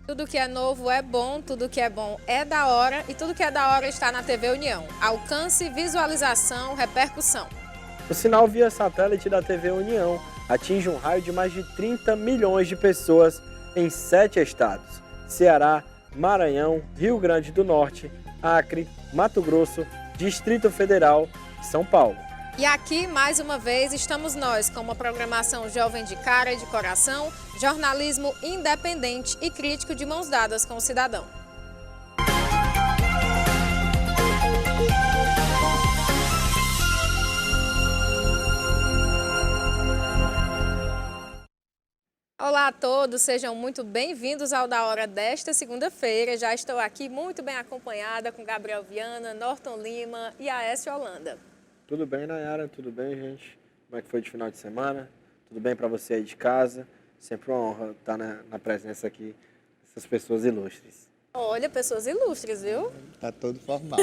Tudo que é novo é bom, tudo que é bom é da hora e tudo que é da hora está na TV União. Alcance, visualização, repercussão. O sinal via satélite da TV União atinge um raio de mais de 30 milhões de pessoas em 7 estados: Ceará, Maranhão, Rio Grande do Norte, Acre, Mato Grosso, Distrito Federal e São Paulo. E aqui, mais uma vez, estamos nós com uma programação jovem de cara e de coração, jornalismo independente e crítico de mãos dadas com o cidadão. Olá a todos, sejam muito bem-vindos ao Da Hora desta segunda-feira. Já estou aqui muito bem acompanhada com Gabriel Viana, Norton Lima e Aécio Holanda. Tudo bem, Nayara? Tudo bem, gente? Como é que foi de final de semana? Tudo bem para você aí de casa? Sempre uma honra estar na presença aqui dessas pessoas ilustres. Olha, pessoas ilustres, viu? Tá todo formal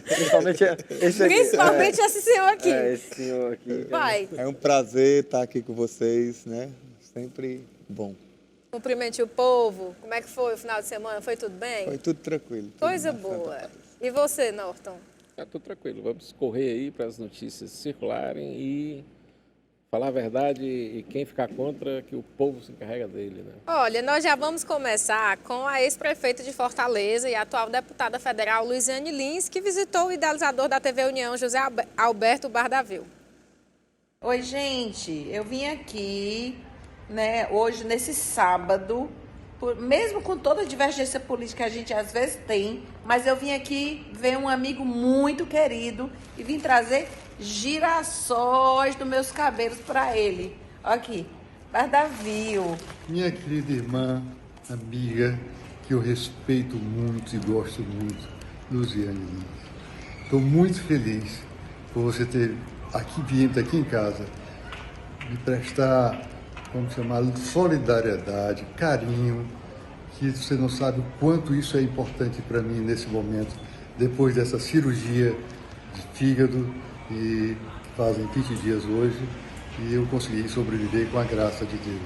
Principalmente esse aqui. Principalmente esse senhor aqui. Esse senhor aqui. Vai, É um prazer estar aqui com vocês, né? Sempre bom. cumprimente o povo. Como é que foi o final de semana? Foi tudo bem? Foi tudo tranquilo. tudo Coisa na santa boa. paz. E você, Norton? Tá tudo tranquilo. Vamos correr aí para as notícias circularem e falar a verdade e quem ficar contra, que o povo se encarrega dele, né? Olha, nós já vamos começar com a ex-prefeita de Fortaleza e atual deputada federal Luiziane Lins, que visitou o idealizador da TV União, José Alberto Bardavil. Oi, gente, eu vim aqui, né, hoje, nesse sábado, mesmo com toda a divergência política que a gente às vezes tem, mas eu vim aqui ver um amigo muito querido e vim trazer girassóis dos meus cabelos para ele. Olha aqui, Bardavil. Minha querida irmã, amiga, que eu respeito muito e gosto muito, Luziane Lins. Estou muito feliz por você ter vindo aqui em casa, me prestar, vamos chamar, solidariedade, carinho, que você não sabe o quanto isso é importante para mim nesse momento, depois dessa cirurgia de fígado, e fazem 20 dias hoje, e eu consegui sobreviver com a graça de Deus.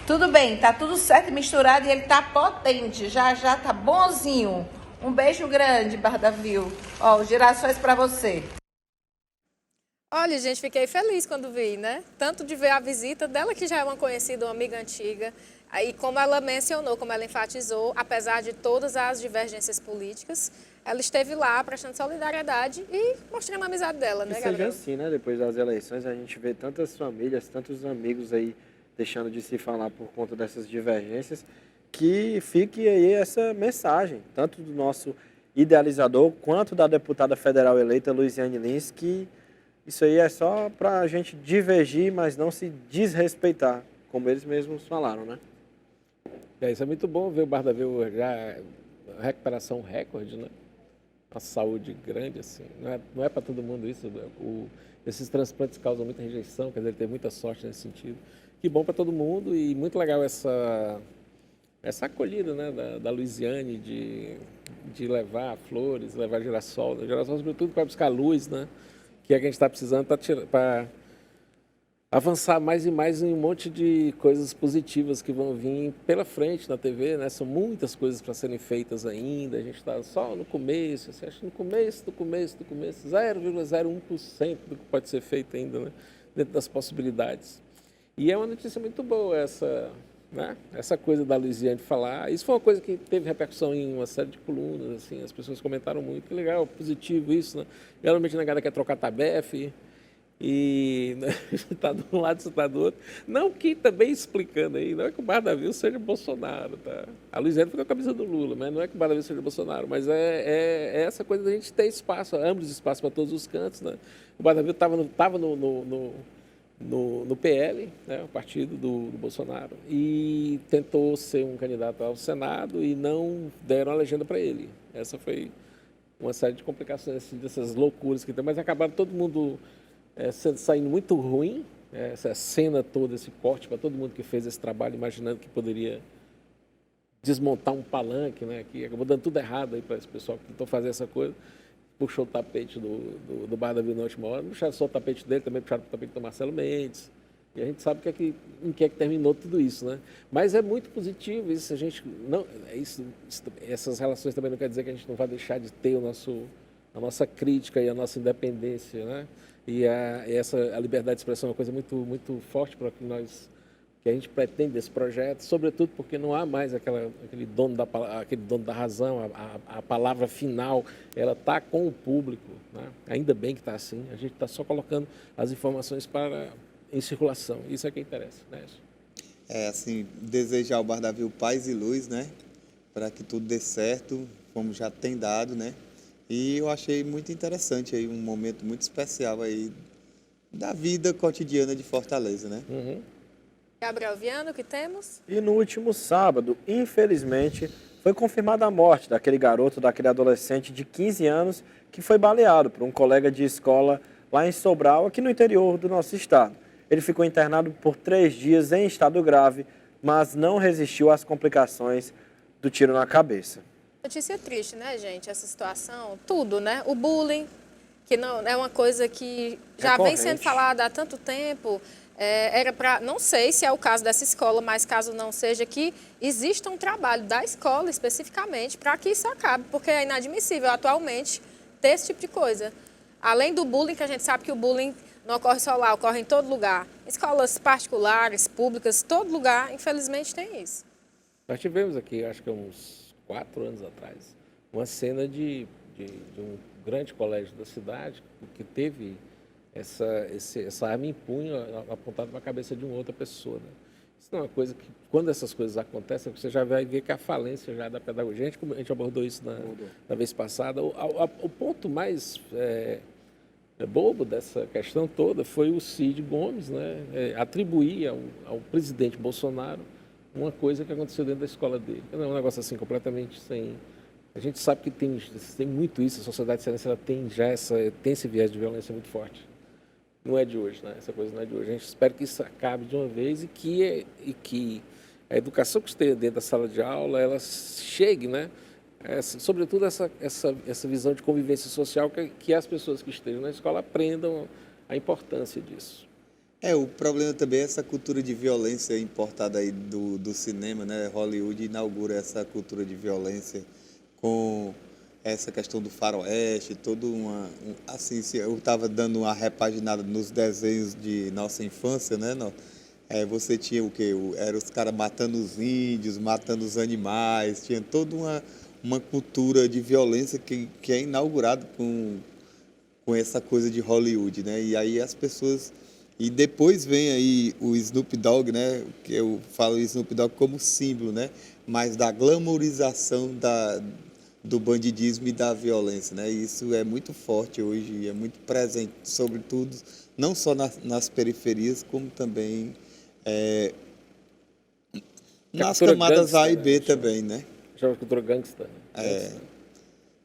Tudo bem, tá tudo certo e misturado e ele tá potente, já tá bonzinho. Um beijo grande, Bardavil. Ó, os girassóis para você. Olha, gente, fiquei feliz quando vi, né? Tanto de ver a visita dela, que já é uma conhecida, uma amiga antiga. Aí, como ela mencionou, como ela enfatizou, apesar de todas as divergências políticas, ela esteve lá prestando solidariedade e mostrando a amizade dela, né, Que seja Gabriel? assim, né? Depois das eleições, a gente vê tantas famílias, tantos amigos aí deixando de se falar por conta dessas divergências, que fique aí essa mensagem, tanto do nosso idealizador, quanto da deputada federal eleita, Luiziane Lins, que isso aí é só para a gente divergir, mas não se desrespeitar, como eles mesmos falaram, né? Isso é muito bom ver o Bardavil já recuperação recorde, né? Uma saúde grande, assim. Não é para todo mundo isso. Esses transplantes causam muita rejeição, quer dizer, ele teve muita sorte nesse sentido. Que bom para todo mundo e muito legal essa acolhida, né, da Luiziane de levar flores, levar girassol sobretudo para buscar luz, né? Que é que a gente está precisando para avançar mais e mais em um monte de coisas positivas que vão vir pela frente na TV, né? São muitas coisas para serem feitas ainda, a gente está só no começo, assim, acho que no começo, 0,01% do que pode ser feito ainda, né? Dentro das possibilidades. E é uma notícia muito boa essa, né? Essa coisa da Luiziane falar. Isso foi uma coisa que teve repercussão em uma série de colunas, assim, as pessoas comentaram muito, que legal, positivo isso, né? Geralmente a negada quer trocar tabefe, e está de um lado, você está do outro. Não que também explicando aí, não é que o Bardavil seja Bolsonaro, tá? A Luiziane fica com a camisa do Lula, mas não é que o Bardavil seja Bolsonaro, mas é essa coisa da gente ter espaço, amplos espaços para todos os cantos, né? O Bardavil estava no PL, né, o partido do Bolsonaro, e tentou ser um candidato ao Senado e não deram a legenda para ele. Essa foi uma série de complicações, assim, dessas loucuras que tem, mas acabaram todo mundo saindo muito ruim, essa cena toda, esse corte para todo mundo que fez esse trabalho, imaginando que poderia desmontar um palanque, né, que acabou dando tudo errado aí para esse pessoal que tentou fazer essa coisa. Puxou o tapete do Bardavil na última hora, não puxaram só o tapete dele, também puxaram o tapete do Marcelo Mendes, E a gente sabe em que é que terminou tudo isso, né? Mas é muito positivo isso. A gente não, essas relações também não quer dizer que a gente não vai deixar de ter a nossa crítica e a nossa independência, né? E a liberdade de expressão é uma coisa muito, muito forte para que a gente pretende desse projeto, sobretudo porque não há mais aquele dono da razão, a palavra final, ela está com o público, né? Ainda bem que está assim, a gente está só colocando as informações em circulação, isso é que interessa, né? Assim, desejar ao Bar da Vil paz e luz, né? Para que tudo dê certo, como já tem dado, né? E eu achei muito interessante aí, um momento muito especial aí da vida cotidiana de Fortaleza, né? Uhum. Gabriel Viano, o que temos? E no último sábado, infelizmente, foi confirmada a morte daquele adolescente de 15 anos que foi baleado por um colega de escola lá em Sobral, aqui no interior do nosso estado. Ele ficou internado por 3 dias em estado grave, mas não resistiu às complicações do tiro na cabeça. Notícia triste, né, gente? Essa situação, tudo, né? O bullying, que não é uma coisa que já vem sendo falada há tanto tempo. Era para, não sei se é o caso dessa escola, mas caso não seja, que exista um trabalho da escola especificamente para que isso acabe, porque é inadmissível atualmente ter esse tipo de coisa. Além do bullying, que a gente sabe que o bullying não ocorre só lá, ocorre em todo lugar. Escolas particulares, públicas, todo lugar, infelizmente, tem isso. Nós tivemos aqui, acho que uns 4 anos atrás, uma cena de um grande colégio da cidade que teve essa arma em punho apontada para a cabeça de uma outra pessoa, né? Isso não é uma coisa que, quando essas coisas acontecem, você já vai ver que a falência já é da pedagogia. A gente abordou isso na vez passada. O ponto mais bobo dessa questão toda foi o Cid Gomes, né, atribuir ao presidente Bolsonaro uma coisa que aconteceu dentro da escola dele. É um negócio assim completamente sem... A gente sabe que tem muito isso, a sociedade cearense ela tem esse viés de violência muito forte. Não é de hoje, né? Essa coisa não é de hoje. A gente espera que isso acabe de uma vez e que a educação que esteja dentro da sala de aula, ela chegue, né? Sobretudo essa visão de convivência social, que as pessoas que estejam na escola aprendam a importância disso. O problema também é essa cultura de violência importada aí do cinema, né? Hollywood inaugura essa cultura de violência com essa questão do faroeste, assim, eu estava dando uma repaginada nos desenhos de nossa infância, né? Você tinha o quê? Eram os caras matando os índios, matando os animais, tinha toda uma cultura de violência que é inaugurada com essa coisa de Hollywood, né? E aí as pessoas... E depois vem aí o Snoop Dogg, né? Que eu falo o Snoop Dogg como símbolo, né? Mas da glamourização do bandidismo e da violência, né? E isso é muito forte hoje, é muito presente, sobretudo, não só nas periferias, como também nas camadas A e B também, né? Chama de cultura gangsta.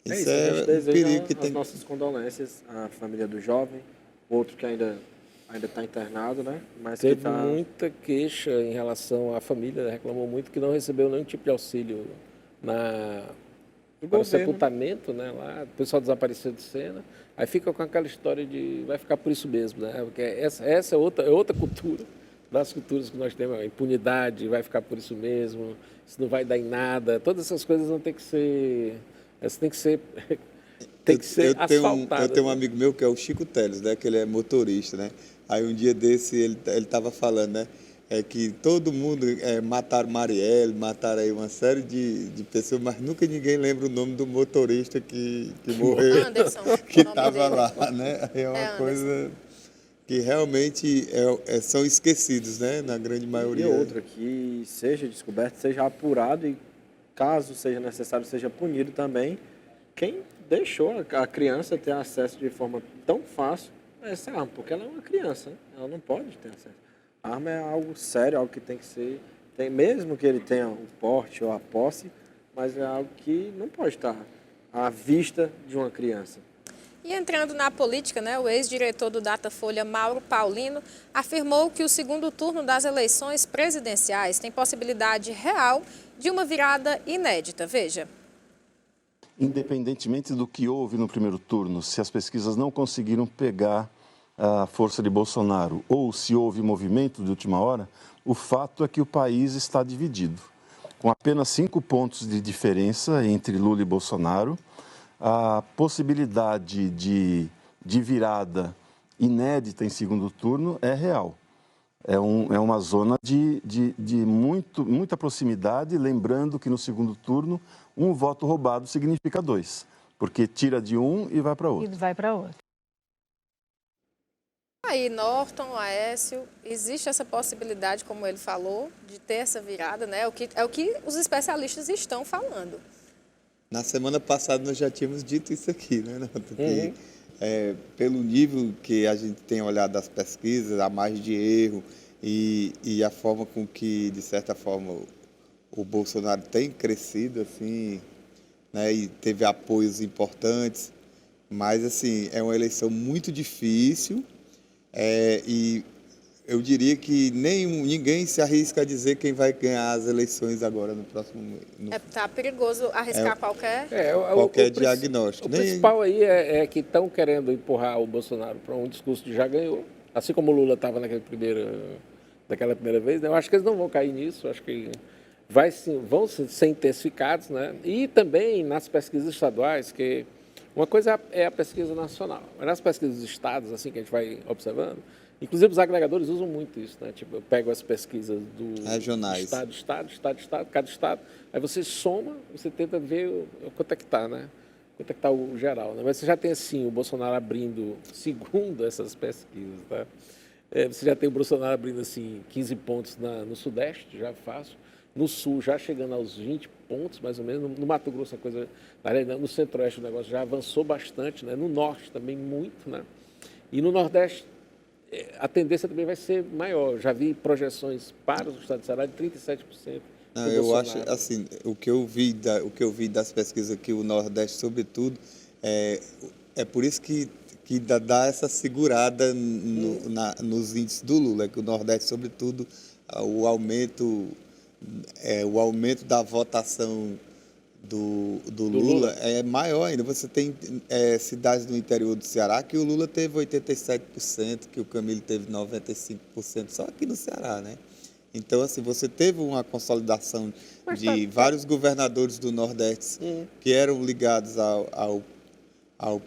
Isso é um perigo que tem. As nossas condolências à família do jovem, outro que ainda está internado, né? Mas teve muita queixa em relação à família, reclamou muito que não recebeu nenhum tipo de auxílio para o sepultamento, né? Lá, o pessoal desapareceu de cena, aí fica com aquela história de vai ficar por isso mesmo, né? Porque essa é outra cultura, das culturas que nós temos, a impunidade, vai ficar por isso mesmo, isso não vai dar em nada, todas essas coisas não tem que ser, tem que ser asfaltadas. Eu tenho um amigo meu que é o Chico Teles, né? Que ele é motorista, né? Aí um dia desse ele estava falando, né? Que todo mundo mataram Marielle, mataram aí uma série de pessoas, mas nunca ninguém lembra o nome do motorista que morreu, Anderson, que estava lá, né? É uma coisa que realmente são esquecidos, né? Na grande maioria. E outra, que seja descoberto, seja apurado e, caso seja necessário, seja punido também quem deixou a criança ter acesso de forma tão fácil a essa arma, porque ela é uma criança, né? Ela não pode ter acesso. A arma é algo sério, algo que tem que ser... mesmo que ele tenha o porte ou a posse, mas é algo que não pode estar à vista de uma criança. E entrando na política, né, o ex-diretor do Datafolha, Mauro Paulino, afirmou que o segundo turno das eleições presidenciais tem possibilidade real de uma virada inédita. Veja. Independentemente do que houve no primeiro turno, se as pesquisas não conseguiram pegar a força de Bolsonaro ou se houve movimento de última hora, o fato é que o país está dividido. Com apenas 5 pontos de diferença entre Lula e Bolsonaro, a possibilidade de virada inédita em segundo turno é real. É uma zona de muita proximidade, lembrando que no segundo turno, um voto roubado significa 2, porque tira de um e vai para outro. E vai para outro. Aí, Norton, Aécio, existe essa possibilidade, como ele falou, de ter essa virada, né? É o que os especialistas estão falando. Na semana passada nós já tínhamos dito isso aqui, né, Nato? Que, pelo nível que a gente tem olhado as pesquisas, a margem de erro e a forma com que, de certa forma, o Bolsonaro tem crescido, assim, né, e teve apoios importantes, mas, assim, é uma eleição muito difícil e eu diria que ninguém se arrisca a dizer quem vai ganhar as eleições agora no próximo... Tá perigoso arriscar qualquer... qualquer diagnóstico. O principal aí é que estão querendo empurrar o Bolsonaro para um discurso de já ganhou, assim como o Lula estava naquela primeira vez, né? Eu acho que eles não vão cair nisso, eu acho que vão ser intensificados, né? E também nas pesquisas estaduais, que uma coisa é a pesquisa nacional, mas nas pesquisas dos estados, assim, que a gente vai observando, inclusive os agregadores usam muito isso, né? Tipo, eu pego as pesquisas do regionais, estado, cada estado, aí você soma, você tenta ver quanto é que está, né? Quanto é que está o geral, né? Mas você já tem, assim, o Bolsonaro abrindo, segundo essas pesquisas, tá? Você já tem o Bolsonaro abrindo, assim, 15 pontos no Sudeste, já fácil. No Sul, já chegando aos 20 pontos, mais ou menos. No Mato Grosso, a coisa... No Centro-Oeste, o negócio já avançou bastante, né? No Norte também, muito, né? E no Nordeste, a tendência também vai ser maior. Eu já vi projeções para o estado de Ceará de 37%. Não, eu acho, assim, o que eu vi das pesquisas aqui, o Nordeste, sobretudo, é por isso que dá essa segurada nos índices do Lula, que o Nordeste, sobretudo, o aumento da votação do Lula é maior ainda. Você tem cidades do interior do Ceará que o Lula teve 87%, que o Camilo teve 95%, só aqui no Ceará, né? Então, assim, você teve uma consolidação de vários governadores do Nordeste que eram ligados ao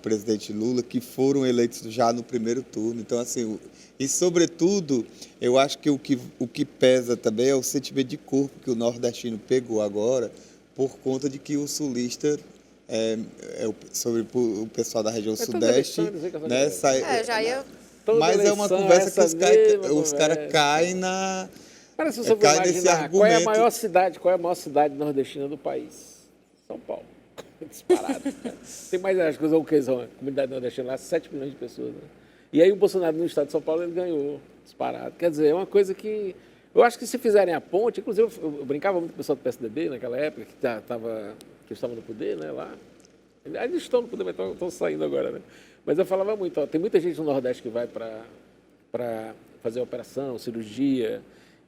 presidente Lula, que foram eleitos já no primeiro turno. Então, assim, e sobretudo, eu acho que o que pesa também é o sentimento de corpo que o nordestino pegou agora, por conta de que o sulista, sobre o pessoal da região sudeste, né, mas é uma conversa que os caras caem na... Parece que você vai imaginar qual é a maior cidade nordestina do país? São Paulo. Disparado. Tem mais, acho que a comunidade nordestina lá, 7 milhões de pessoas. Né? E aí o Bolsonaro no estado de São Paulo, ele ganhou disparado. Quer dizer, é uma coisa que... Eu acho que se fizerem a ponte, inclusive eu brincava muito com o pessoal do PSDB naquela época, que estavam no poder, né, lá. Eles estão no poder, mas estão saindo agora, né? Mas eu falava muito, tem muita gente no Nordeste que vai para fazer operação, cirurgia,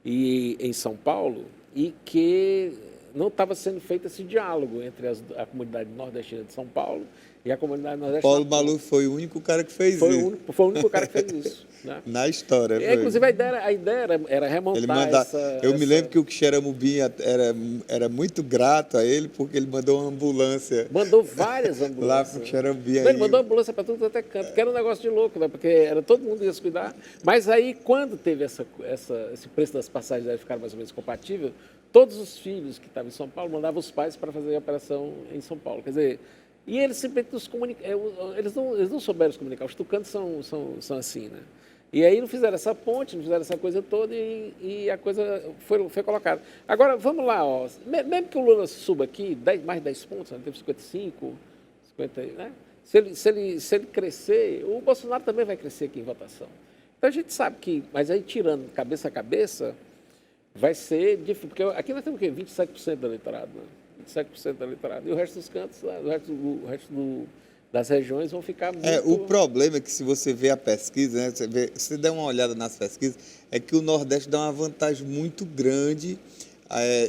e em São Paulo, e que não estava sendo feito esse diálogo entre a comunidade nordestina de São Paulo e a comunidade nordestina. Paulo Maluf foi o único cara que fez isso. Foi o único cara que fez isso. Né? Na história. Inclusive, a ideia era remontar me lembro que o Xeramubim era muito grato a ele, porque ele mandou uma ambulância. Mandou várias ambulâncias. Lá para o Xeramubim. Ele mandou ambulância para tudo até canto, que era um negócio de louco, né? Porque todo mundo ia se cuidar. Mas aí, quando teve esse preço das passagens ficaram mais ou menos compatível, todos os filhos que estavam em São Paulo mandavam os pais para fazer a operação em São Paulo. Quer dizer, e eles simplesmente eles não souberam se comunicar. Os tucanos são assim, né? E aí não fizeram essa ponte, não fizeram essa coisa toda e a coisa foi colocada. Agora, vamos lá, ó. Mesmo que o Lula suba aqui, mais 10 pontos, ele teve 55, 50, né? Se ele crescer, o Bolsonaro também vai crescer aqui em votação. Então a gente sabe que, mas aí tirando cabeça a cabeça, vai ser difícil, porque aqui nós temos o quê? 27% do eleitorado, né? 27% do eleitorado. E o resto dos cantos, o resto das regiões vão ficar muito... O problema é que se você vê a pesquisa, né, se der uma olhada nas pesquisas, é que o Nordeste dá uma vantagem muito grande,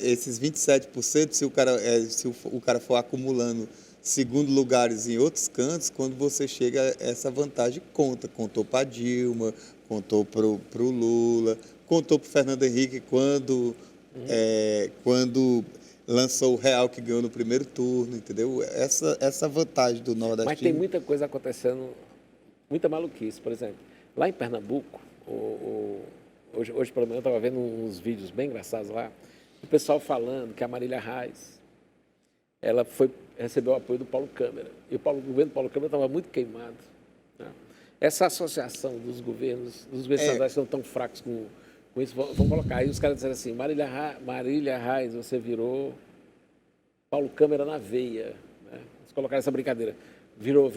esses 27%, se o cara for acumulando segundo lugares em outros cantos, quando você chega, essa vantagem conta. Contou para Dilma, contou para o Lula, contou para o Fernando Henrique quando lançou o Real, que ganhou no primeiro turno, entendeu? Essa vantagem do Nordeste. Mas tem muita coisa acontecendo, muita maluquice. Por exemplo, lá em Pernambuco, hoje pela manhã eu estava vendo uns vídeos bem engraçados lá, o pessoal falando que a Marília Reis, ela recebeu o apoio do Paulo Câmara. E o governo do Paulo Câmara estava muito queimado. Né? Essa associação dos governos estaduais que estão tão fracos com isso, vão colocar. Aí os caras disseram assim, Marília Reis, você virou Paulo Câmara na veia. Né? Eles colocaram essa brincadeira. Virou,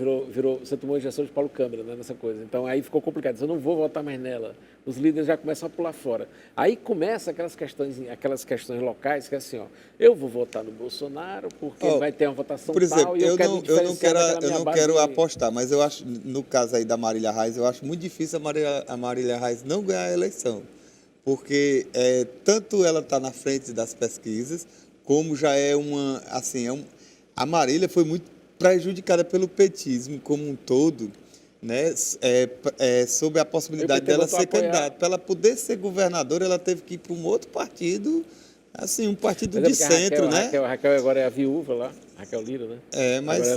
você tomou a injeção de Paulo Câmara, né, nessa coisa. Então aí ficou complicado. Eu não vou votar mais nela. Os líderes já começam a pular fora. Aí começa aquelas questões locais que é assim, ó, eu vou votar no Bolsonaro porque vai ter uma votação por exemplo, tal e eu não quero apostar, mas eu acho, no caso aí da Marília Reis, eu acho muito difícil a Marília Reis não ganhar a eleição. Porque tanto ela está na frente das pesquisas, como já é a Marília foi muito prejudicada pelo petismo como um todo, né, sobre a possibilidade dela ser candidata. Para ela poder ser governadora, ela teve que ir para um outro partido, assim, um partido de centro, né? Raquel agora é a viúva lá, Raquel Lira, né? Mas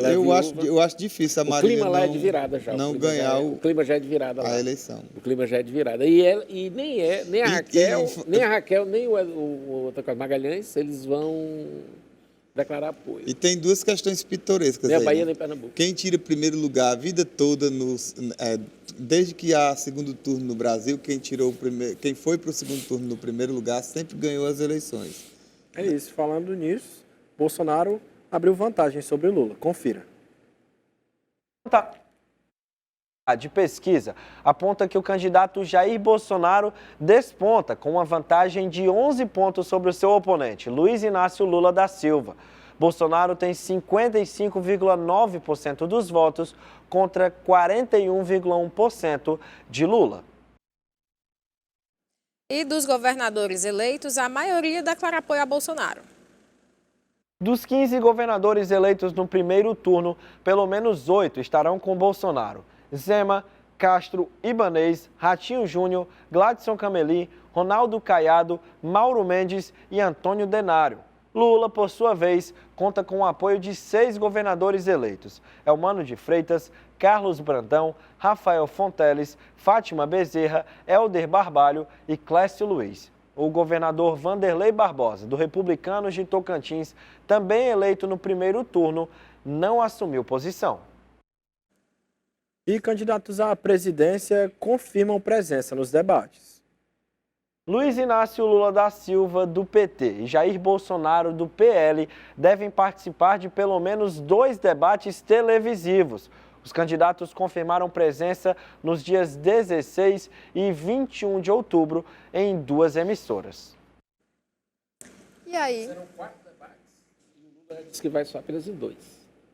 eu acho difícil a Marília não, lá é de virada já, não ganhar o clima já é de virada lá. A eleição. O clima já é de virada. E nem a Raquel, nem o outro Magalhães, eles vão declarar apoio. E tem duas questões pitorescas nem aí. A Bahia, né? nem Pernambuco. Quem tira primeiro lugar a vida toda, desde que há segundo turno no Brasil, quem foi para o segundo turno no primeiro lugar sempre ganhou as eleições. É isso. Falando nisso, Bolsonaro abriu vantagem sobre o Lula. Confira. De pesquisa aponta que o candidato Jair Bolsonaro desponta com uma vantagem de 11 pontos sobre o seu oponente, Luiz Inácio Lula da Silva. Bolsonaro tem 55,9% dos votos contra 41,1% de Lula. E dos governadores eleitos, a maioria declara apoio a Bolsonaro. Dos 15 governadores eleitos no primeiro turno, pelo menos 8 estarão com Bolsonaro. Zema, Castro, Ibanez, Ratinho Júnior, Gladson Cameli, Ronaldo Caiado, Mauro Mendes e Antônio Denário. Lula, por sua vez, conta com o apoio de 6 governadores eleitos. Elmano de Freitas, Carlos Brandão, Rafael Fonteles, Fátima Bezerra, Helder Barbalho e Clécio Luiz. O governador Vanderlei Barbosa, do Republicanos de Tocantins, também eleito no primeiro turno, não assumiu posição. E candidatos à presidência confirmam presença nos debates. Luiz Inácio Lula da Silva, do PT, e Jair Bolsonaro, do PL, devem participar de pelo menos 2 debates televisivos. Os candidatos confirmaram presença nos dias 16 e 21 de outubro em 2 emissoras. E aí? Serão 4 debates e o Lula disse que vai só apenas em 2.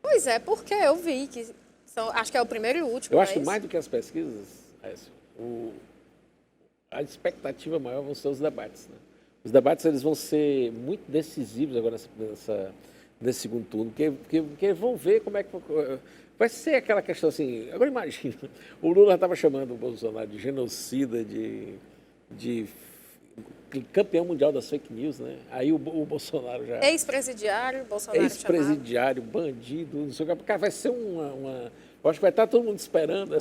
Pois é, porque eu vi que acho que é o primeiro e o último. Eu acho que mais do que as pesquisas, a expectativa maior vão ser os debates. Né? Os debates eles vão ser muito decisivos agora nesse segundo turno, porque vão ver como é que vai ser aquela questão assim. Agora imagina, o Lula estava chamando o Bolsonaro de genocida, de campeão mundial das fake news, né? Aí o Bolsonaro já... Ex-presidiário, Bolsonaro Ex-presidiário, bandido, não sei o que. Cara, vai ser eu acho que vai estar todo mundo esperando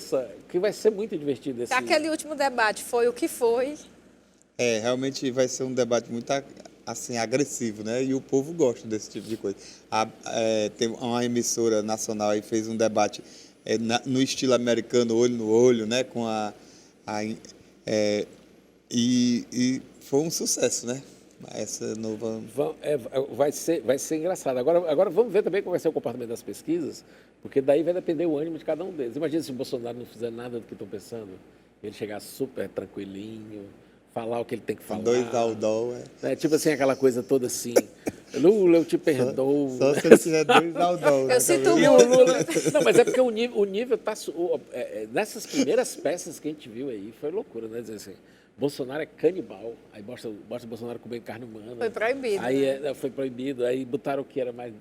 que vai ser muito divertido esse... Aquele último debate foi o que foi. Realmente vai ser um debate muito assim, agressivo, né? E o povo gosta desse tipo de coisa. Tem uma emissora nacional aí fez um debate no estilo americano, olho no olho, né? Com e foi um sucesso, né? Essa nova... Vai ser engraçado. Agora vamos ver também como vai ser o comportamento das pesquisas, porque daí vai depender o ânimo de cada um deles. Imagina se o Bolsonaro não fizer nada do que estão pensando, ele chegar super tranquilinho, falar o que ele tem que falar. 2 aldol, Tipo assim, aquela coisa toda assim, Lula, eu te perdoo. Só se ele tiver 2 aldol. Eu sinto e o Lula... Não, mas é porque o nível tá... Nessas primeiras peças que a gente viu aí, foi loucura, né? Dizer assim, Bolsonaro é canibal, aí mostra o Bolsonaro comendo carne humana. Foi proibido. Aí foi proibido, aí botaram o que era mais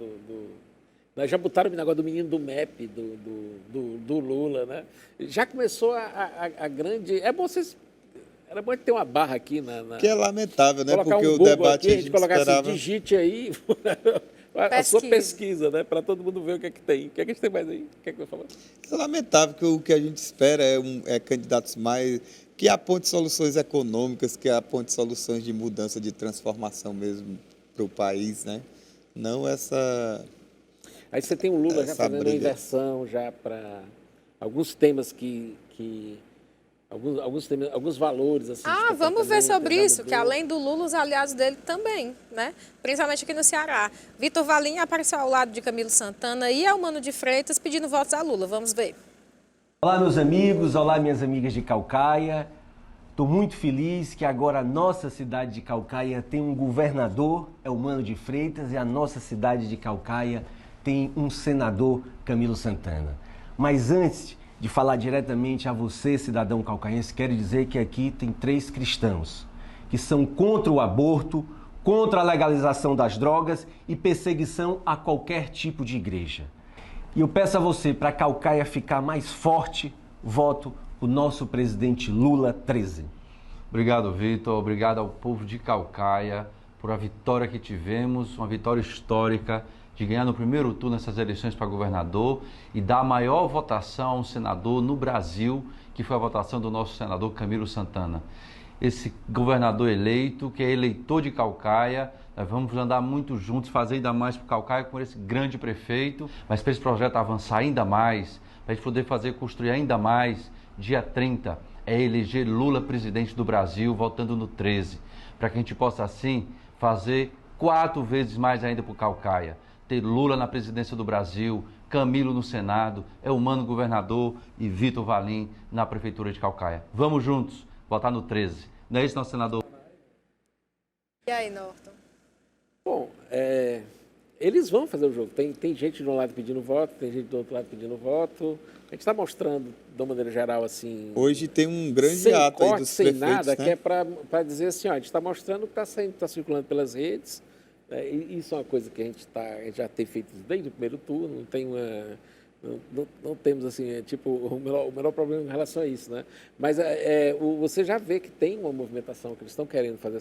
Já botaram o negócio do menino do MEP, do Lula, né? Já começou a grande... É bom vocês... Era bom ter uma barra aqui Que é lamentável, né? Colocar Porque um o Google debate aqui, a gente colocar esperava... assim, digite aí a sua pesquisa, né? Para todo mundo ver o que é que tem. O que é que a gente tem mais aí? O que é que vai falar? É lamentável que o que a gente espera é candidatos mais... que aponte soluções econômicas, que aponte soluções de mudança, de transformação mesmo para o país, né? Não essa... Aí você tem o Lula já essa fazendo uma briga. inversão já para alguns temas alguns valores assim. de Vamos ver comportamento, sobre já isso, que mudou. além do Lula, os aliados dele também, né? Principalmente aqui no Ceará. Vitor Valim apareceu ao lado de Camilo Santana e Eumano de Freitas pedindo votos a Lula. Vamos ver. Olá, meus amigos, olá, minhas amigas de Caucaia. Estou muito feliz que agora a nossa cidade de Caucaia tem um governador, Eumano de Freitas, e a nossa cidade de Caucaia tem um senador, Camilo Santana. Mas antes de falar diretamente a você, cidadão caucaense, quero dizer que aqui tem 3 cristãos que são contra o aborto, contra a legalização das drogas e perseguição a qualquer tipo de igreja. E eu peço a você, para Caucaia ficar mais forte, voto o nosso presidente Lula 13. Obrigado, Vitor. Obrigado ao povo de Caucaia por a vitória que tivemos, uma vitória histórica de ganhar no primeiro turno essas eleições para governador e dar a maior votação a um senador no Brasil, que foi a votação do nosso senador Camilo Santana. Esse governador eleito, que é eleitor de Caucaia, nós vamos andar muito juntos, fazer ainda mais para o Caucaia com esse grande prefeito, mas para esse projeto avançar ainda mais, para a gente poder construir ainda mais, dia 30, é eleger Lula presidente do Brasil, votando no 13, para que a gente possa, assim, fazer 4 vezes mais ainda para o Caucaia. Ter Lula na presidência do Brasil, Camilo no Senado, Eumano governador e Vitor Valim na prefeitura de Caucaia. Vamos juntos, votar no 13. Não é isso, nosso senador? E aí, Norton? Bom, eles vão fazer o jogo. Tem gente de um lado pedindo voto, tem gente do outro lado pedindo voto. A gente está mostrando, de uma maneira geral, assim... Hoje tem um grande sem ato aí corte, dos sem prefeitos, nada, né? que é para dizer assim, ó, a gente está mostrando que está circulando pelas redes. E isso é uma coisa que a gente já tem feito desde o primeiro turno. Não tem não temos, assim, o menor problema em relação a isso, né? Mas você já vê que tem uma movimentação, que eles estão querendo fazer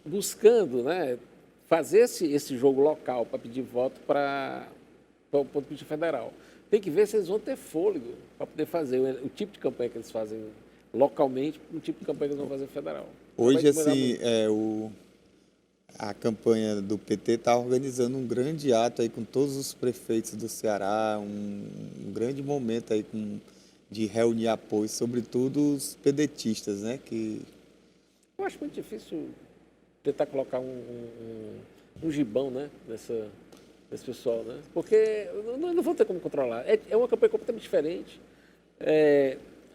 buscando, né, fazer esse jogo local para pedir voto para o ponto de vista federal. Tem que ver se eles vão ter fôlego para poder fazer o tipo de campanha que eles fazem localmente, o tipo de campanha que eles vão fazer federal. Hoje, assim, a campanha do PT está organizando um grande ato aí com todos os prefeitos do Ceará, um grande momento aí de reunir apoio, sobretudo os pedetistas, né? Eu acho muito difícil tentar colocar um gibão, né, nesse pessoal, né? Porque não vão ter como controlar. É uma campanha completamente diferente.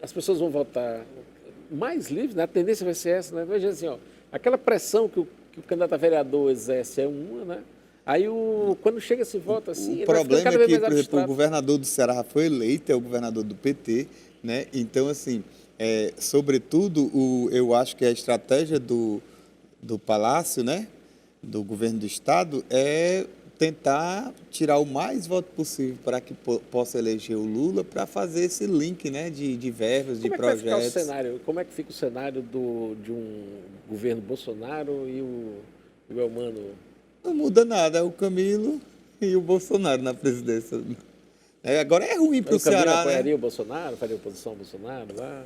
As pessoas vão votar mais livres, né? A tendência vai ser essa, né? Veja assim, ó, aquela pressão que o candidato a vereador exerce é uma, né? Aí, quando chega esse voto assim... O problema é que, por exemplo, o governador do Ceará foi eleito, é o governador do PT, né? Então, assim, sobretudo, eu acho que a estratégia do Palácio, né? Do governo do Estado, é tentar tirar o mais voto possível para que possa eleger o Lula, para fazer esse link, né, de verbas, de projetos. Como é que fica o cenário de um governo Bolsonaro e o Eumano? Não muda nada, é o Camilo e o Bolsonaro na presidência. Agora é ruim para o Ceará, né? Apoiaria o Bolsonaro, faria oposição ao Bolsonaro lá?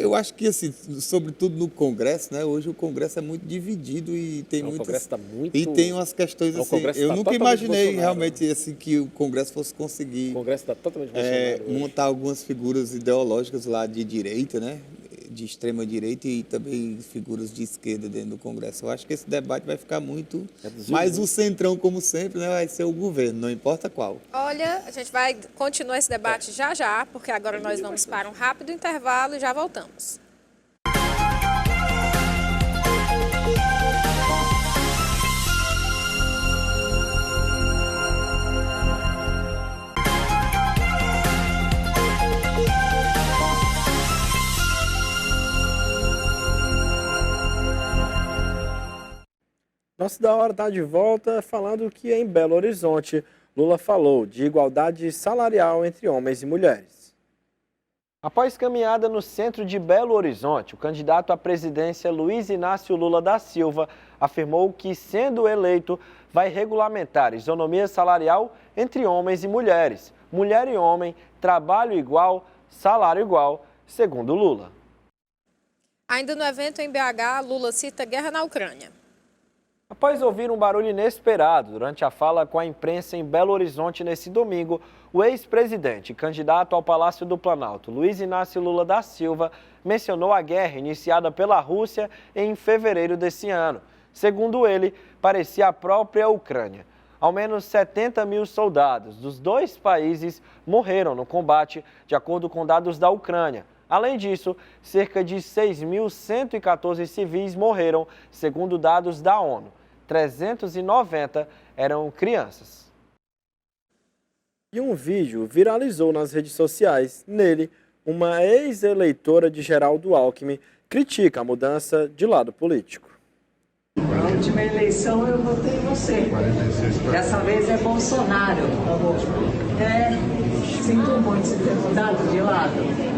Eu acho que, assim, sobretudo no Congresso, né? Hoje o Congresso é muito dividido e tem O Congresso está muito... E tem umas questões assim. Eu nunca imaginei realmente assim que o Congresso fosse conseguir. O Congresso está totalmente Bolsonaro montar algumas figuras ideológicas lá de direita, né? De extrema direita e também figuras de esquerda dentro do Congresso. Eu acho que esse debate vai ficar muito... Mas o centrão, como sempre, né, vai ser o governo, não importa qual. Olha, a gente vai continuar esse debate já, porque agora nós vamos para um rápido intervalo e já voltamos. Nossa Posse da Hora está de volta falando que em Belo Horizonte, Lula falou de igualdade salarial entre homens e mulheres. Após caminhada no centro de Belo Horizonte, o candidato à presidência Luiz Inácio Lula da Silva afirmou que, sendo eleito, vai regulamentar isonomia salarial entre homens e mulheres. Mulher e homem, trabalho igual, salário igual, segundo Lula. Ainda no evento em BH, Lula cita guerra na Ucrânia. Após ouvir um barulho inesperado durante a fala com a imprensa em Belo Horizonte nesse domingo, o ex-presidente e candidato ao Palácio do Planalto, Luiz Inácio Lula da Silva, mencionou a guerra iniciada pela Rússia em fevereiro desse ano. Segundo ele, parecia a própria Ucrânia. Ao menos 70 mil soldados dos dois países morreram no combate, de acordo com dados da Ucrânia. Além disso, cerca de 6.114 civis morreram, segundo dados da ONU. 390 eram crianças. E um vídeo viralizou nas redes sociais. Nele, uma ex-eleitora de Geraldo Alckmin critica a mudança de lado político. Na última eleição eu votei em você. Dessa vez é Bolsonaro. Sinto muito se ter mudado de lado.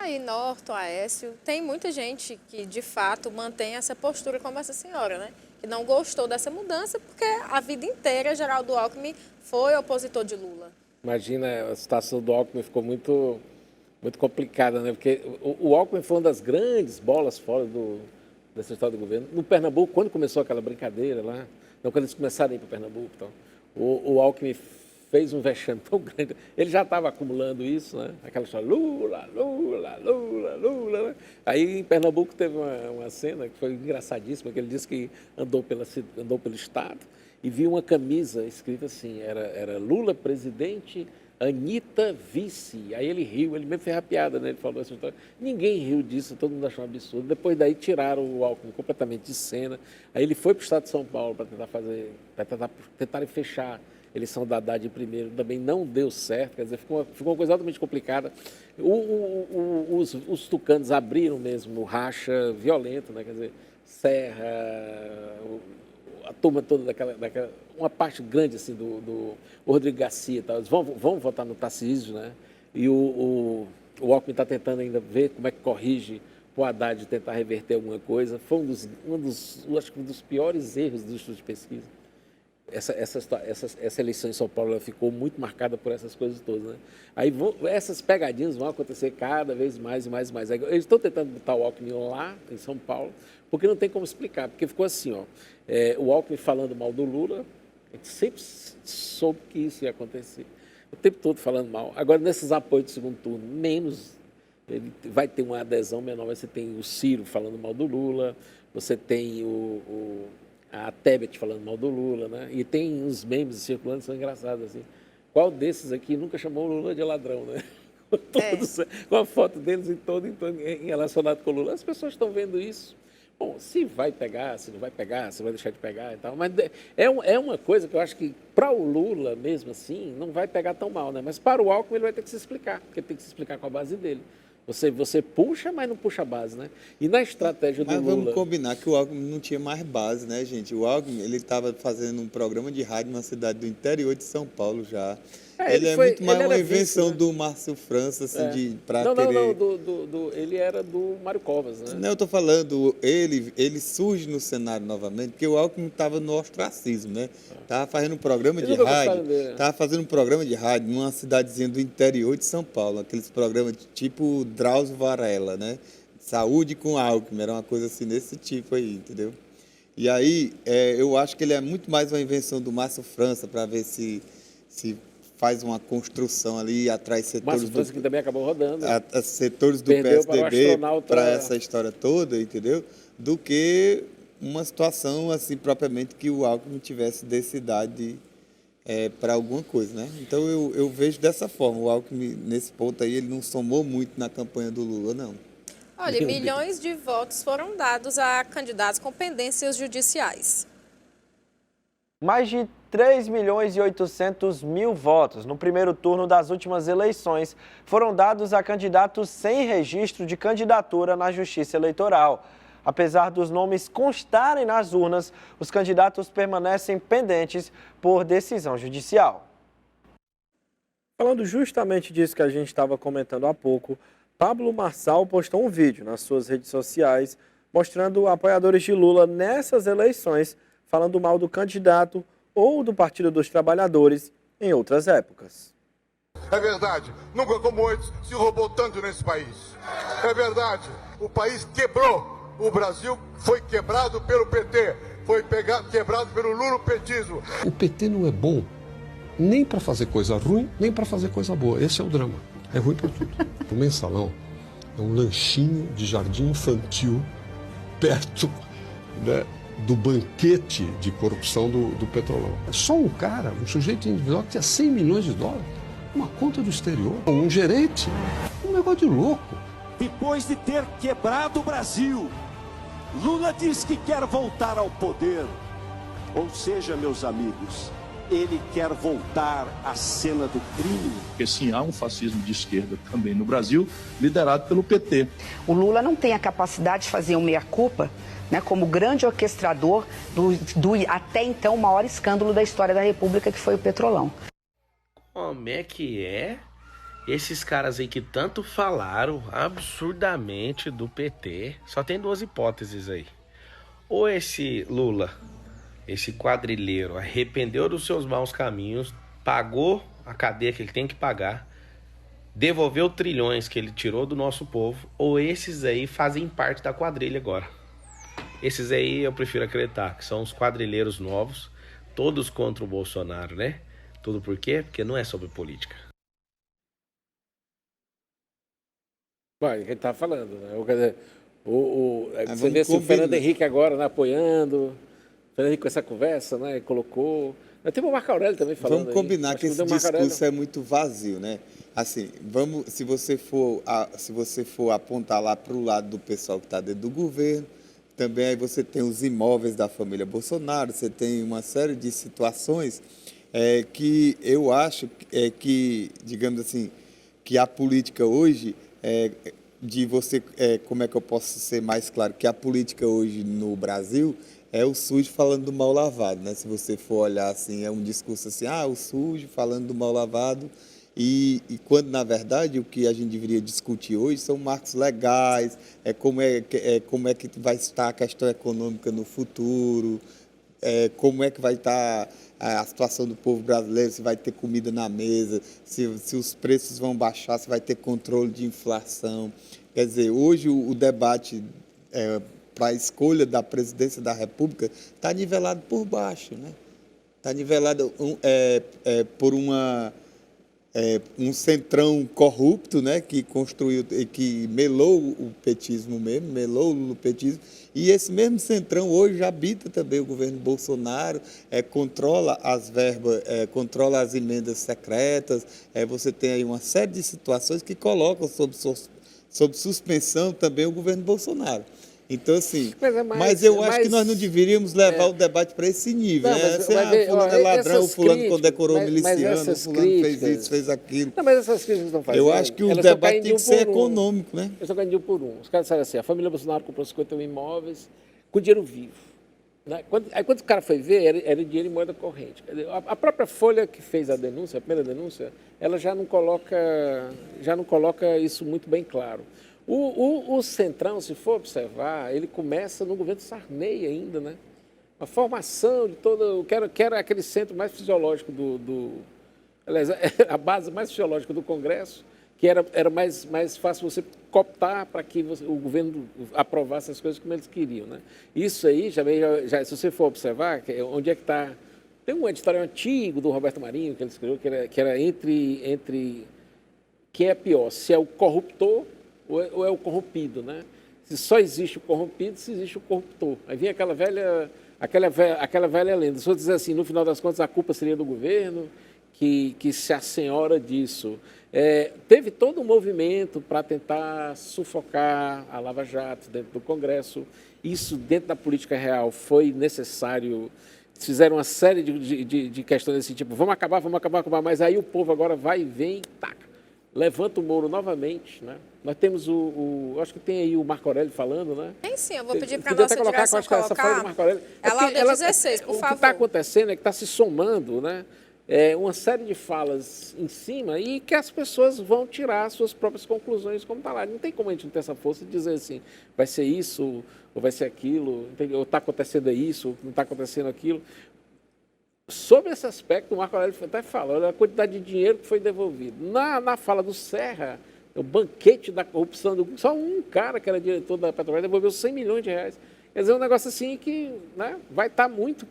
Aí, Norton, Aécio, tem muita gente que, de fato, mantém essa postura como essa senhora, né? Que não gostou dessa mudança porque a vida inteira Geraldo Alckmin foi opositor de Lula. Imagina, a situação do Alckmin ficou muito complicada, né? Porque o Alckmin foi uma das grandes bolas fora dessa história do governo. No Pernambuco, quando começou aquela brincadeira lá, quando eles começaram a ir para o Pernambuco, então, o Alckmin fez um vexame tão grande. Ele já estava acumulando isso, né? Aquela história, Lula, Lula, Lula, Lula. Né? Aí em Pernambuco teve uma cena que foi engraçadíssima, que ele disse que andou pelo estado e viu uma camisa escrita assim, era Lula presidente, Anitta vice. Aí ele riu, ele mesmo fez a piada, né? Ele falou essa história. Ninguém riu disso, todo mundo achou um absurdo. Depois daí tiraram o Alckmin completamente de cena. Aí ele foi para o estado de São Paulo para tentar fechar a eleição da Haddad em primeiro, também não deu certo, quer dizer, ficou uma coisa altamente complicada. Os tucanos abriram mesmo o racha violento, né? Quer dizer, Serra, a turma toda daquela uma parte grande assim do Rodrigo Garcia, tal. Eles vão votar no Tarcísio, né? E o Alckmin está tentando ainda ver como é que corrige o Haddad tentar reverter alguma coisa. Foi acho que um dos piores erros do estudo de pesquisa. Essa eleição em São Paulo ela ficou muito marcada por essas coisas todas, né? Aí essas pegadinhas vão acontecer cada vez mais e mais e mais. Eles estão tentando botar o Alckmin lá em São Paulo, porque não tem como explicar, porque ficou assim, ó, o Alckmin falando mal do Lula, a gente sempre soube que isso ia acontecer, o tempo todo falando mal. Agora, nesses apoios do segundo turno, menos, ele vai ter uma adesão menor. Você tem o Ciro falando mal do Lula, você tem a Tebet falando mal do Lula, né? E tem uns memes circulando que são engraçados, assim. Qual desses aqui nunca chamou o Lula de ladrão, né? Com a foto deles em relacionado com o Lula. As pessoas estão vendo isso. Bom, se vai pegar, se não vai pegar, se vai deixar de pegar e tal. Mas é uma coisa que eu acho que para o Lula, mesmo assim, não vai pegar tão mal, né? Mas para o Alckmin ele vai ter que se explicar, porque ele tem que se explicar com a base dele. Você puxa, mas não puxa a base, né? E na estratégia do Lula... Mas vamos combinar que o Alckmin não tinha mais base, né, gente? O Alckmin, ele estava fazendo um programa de rádio numa cidade do interior de São Paulo já. Ele é muito mais uma invenção do Márcio França, assim, ele era do Mário Covas, né? Não, eu estou falando, ele surge no cenário novamente, porque o Alckmin estava no ostracismo, né? Estava fazendo um programa de rádio, numa cidadezinha do interior de São Paulo, aqueles programas tipo Drauzio Varela, né? Saúde com Alckmin, era uma coisa assim desse tipo aí, entendeu? E aí, eu acho que ele é muito mais uma invenção do Márcio França, para ver se faz uma construção ali, atrai setores... Márcio França que também acabou rodando. Setores do PSDB para essa história toda, entendeu? Do que uma situação, assim, propriamente que o Alckmin tivesse densidade para alguma coisa, né? Então, eu vejo dessa forma. O Alckmin, nesse ponto aí, ele não somou muito na campanha do Lula, não. Olha, milhões de votos foram dados a candidatos com pendências judiciais. Mais de 3.800.000 votos no primeiro turno das últimas eleições foram dados a candidatos sem registro de candidatura na Justiça Eleitoral. Apesar dos nomes constarem nas urnas, os candidatos permanecem pendentes por decisão judicial. Falando justamente disso que a gente estava comentando há pouco, Pablo Marçal postou um vídeo nas suas redes sociais mostrando apoiadores de Lula nessas eleições falando mal do candidato ou do Partido dos Trabalhadores em outras épocas. É verdade, nunca como antes se roubou tanto nesse país. É verdade, o país quebrou. O Brasil foi quebrado pelo PT, foi quebrado pelo lulopetismo. O PT não é bom nem para fazer coisa ruim, nem para fazer coisa boa. Esse é o drama. É ruim para tudo. O mensalão é um lanchinho de jardim infantil perto, né, do banquete de corrupção do Petrolão. É só um cara, um sujeito individual que tinha 100 milhões de dólares, uma conta do exterior, um gerente, um negócio de louco. Depois de ter quebrado o Brasil, Lula diz que quer voltar ao poder. Ou seja, meus amigos, ele quer voltar à cena do crime. Porque sim, há um fascismo de esquerda também no Brasil, liderado pelo PT. O Lula não tem a capacidade de fazer um meia-culpa, né, como grande orquestrador do até então maior escândalo da história da República, que foi o Petrolão. Como é que é? Esses caras aí que tanto falaram absurdamente do PT, só tem duas hipóteses aí. Ou esse Lula, esse quadrilheiro, arrependeu dos seus maus caminhos, pagou a cadeia que ele tem que pagar, devolveu trilhões que ele tirou do nosso povo, ou esses aí fazem parte da quadrilha agora. Esses aí eu prefiro acreditar que são os quadrilheiros novos, todos contra o Bolsonaro, né? Tudo por quê? Porque não é sobre política. Bom, é o que ele estava falando, né? Você vê assim, o Fernando Henrique agora, né, apoiando, o Fernando Henrique com essa conversa, né, colocou... Tem o Marco Aurélio também falando. Vamos combinar que esse discurso é muito vazio, né? Assim, se você for apontar lá para o lado do pessoal que está dentro do governo, também aí você tem os imóveis da família Bolsonaro, você tem uma série de situações que eu acho que, digamos assim, que a política hoje, como é que eu posso ser mais claro, que a política hoje no Brasil é o sujo falando do mal lavado, né? Se você for olhar assim, é um discurso assim, o sujo falando do mal lavado, e quando, na verdade, o que a gente deveria discutir hoje são marcos legais, como é que vai estar a questão econômica no futuro, como é que vai estar a situação do povo brasileiro, se vai ter comida na mesa, se os preços vão baixar, se vai ter controle de inflação. Quer dizer, hoje o debate para a escolha da presidência da República está nivelado por baixo, né? Está nivelado por um centrão corrupto, né, que construiu, que melou o petismo mesmo, melou o lulopetismo, e esse mesmo centrão hoje habita também o governo Bolsonaro, controla as verbas, controla as emendas secretas, você tem aí uma série de situações que colocam sob suspensão também o governo Bolsonaro. Então, assim, mas eu acho que nós não deveríamos levar o debate para esse nível. Não, fulano é ladrão, o fulano condecorou miliciano, o fulano fez isso, fez aquilo. Não, mas essas críticas não fazem. Eu acho que o debate tem que ser econômico, né? Eu estou ganhando de um por um. Os caras disseram assim, a família Bolsonaro comprou 51 imóveis com dinheiro vivo. Né? Aí quando o cara foi ver, era dinheiro em moeda corrente. A própria Folha que fez a denúncia, a primeira denúncia, ela já não coloca isso muito bem claro. O Centrão, se for observar, ele começa no governo Sarney ainda, né? A formação de todo... Que era aquele centro mais fisiológico aliás, a base mais fisiológica do Congresso, que era mais fácil você cooptar para que o governo aprovasse as coisas como eles queriam, né? Isso aí, já se você for observar, onde é que está... Tem um editorial antigo do Roberto Marinho, que ele escreveu, que era entre... Quem é pior, se é o corruptor ou é o corrompido, né? Se só existe o corrompido, se existe o corruptor. Aí vem aquela velha lenda. Se eu dizer assim, no final das contas, a culpa seria do governo, que se assenhora disso. Teve todo um movimento para tentar sufocar a Lava Jato dentro do Congresso. Isso, dentro da política real, foi necessário fizeram uma série de questões desse tipo, vamos acabar, mas aí o povo agora vai e vem, taca, levanta o Moro novamente, né? Nós temos acho que tem aí o Marco Aurélio falando, né? Tem sim, eu vou pedir para a Podia nossa até colocar, direção acho que essa fala do Marco Aurélio. Ela é 16, por favor. O que favor. está acontecendo é que está se somando, né? Uma série de falas em cima e que as pessoas vão tirar suas próprias conclusões como está lá. Não tem como a gente não ter essa força de dizer assim, vai ser isso ou vai ser aquilo, ou está acontecendo isso, ou não está acontecendo aquilo. Sobre esse aspecto, o Marco Aurélio até fala, olha a quantidade de dinheiro que foi devolvido. Na fala do Serra, o banquete da corrupção, só um cara que era diretor da Petrobras devolveu 100 milhões de reais. Quer dizer, um negócio assim que, né, vai estar muito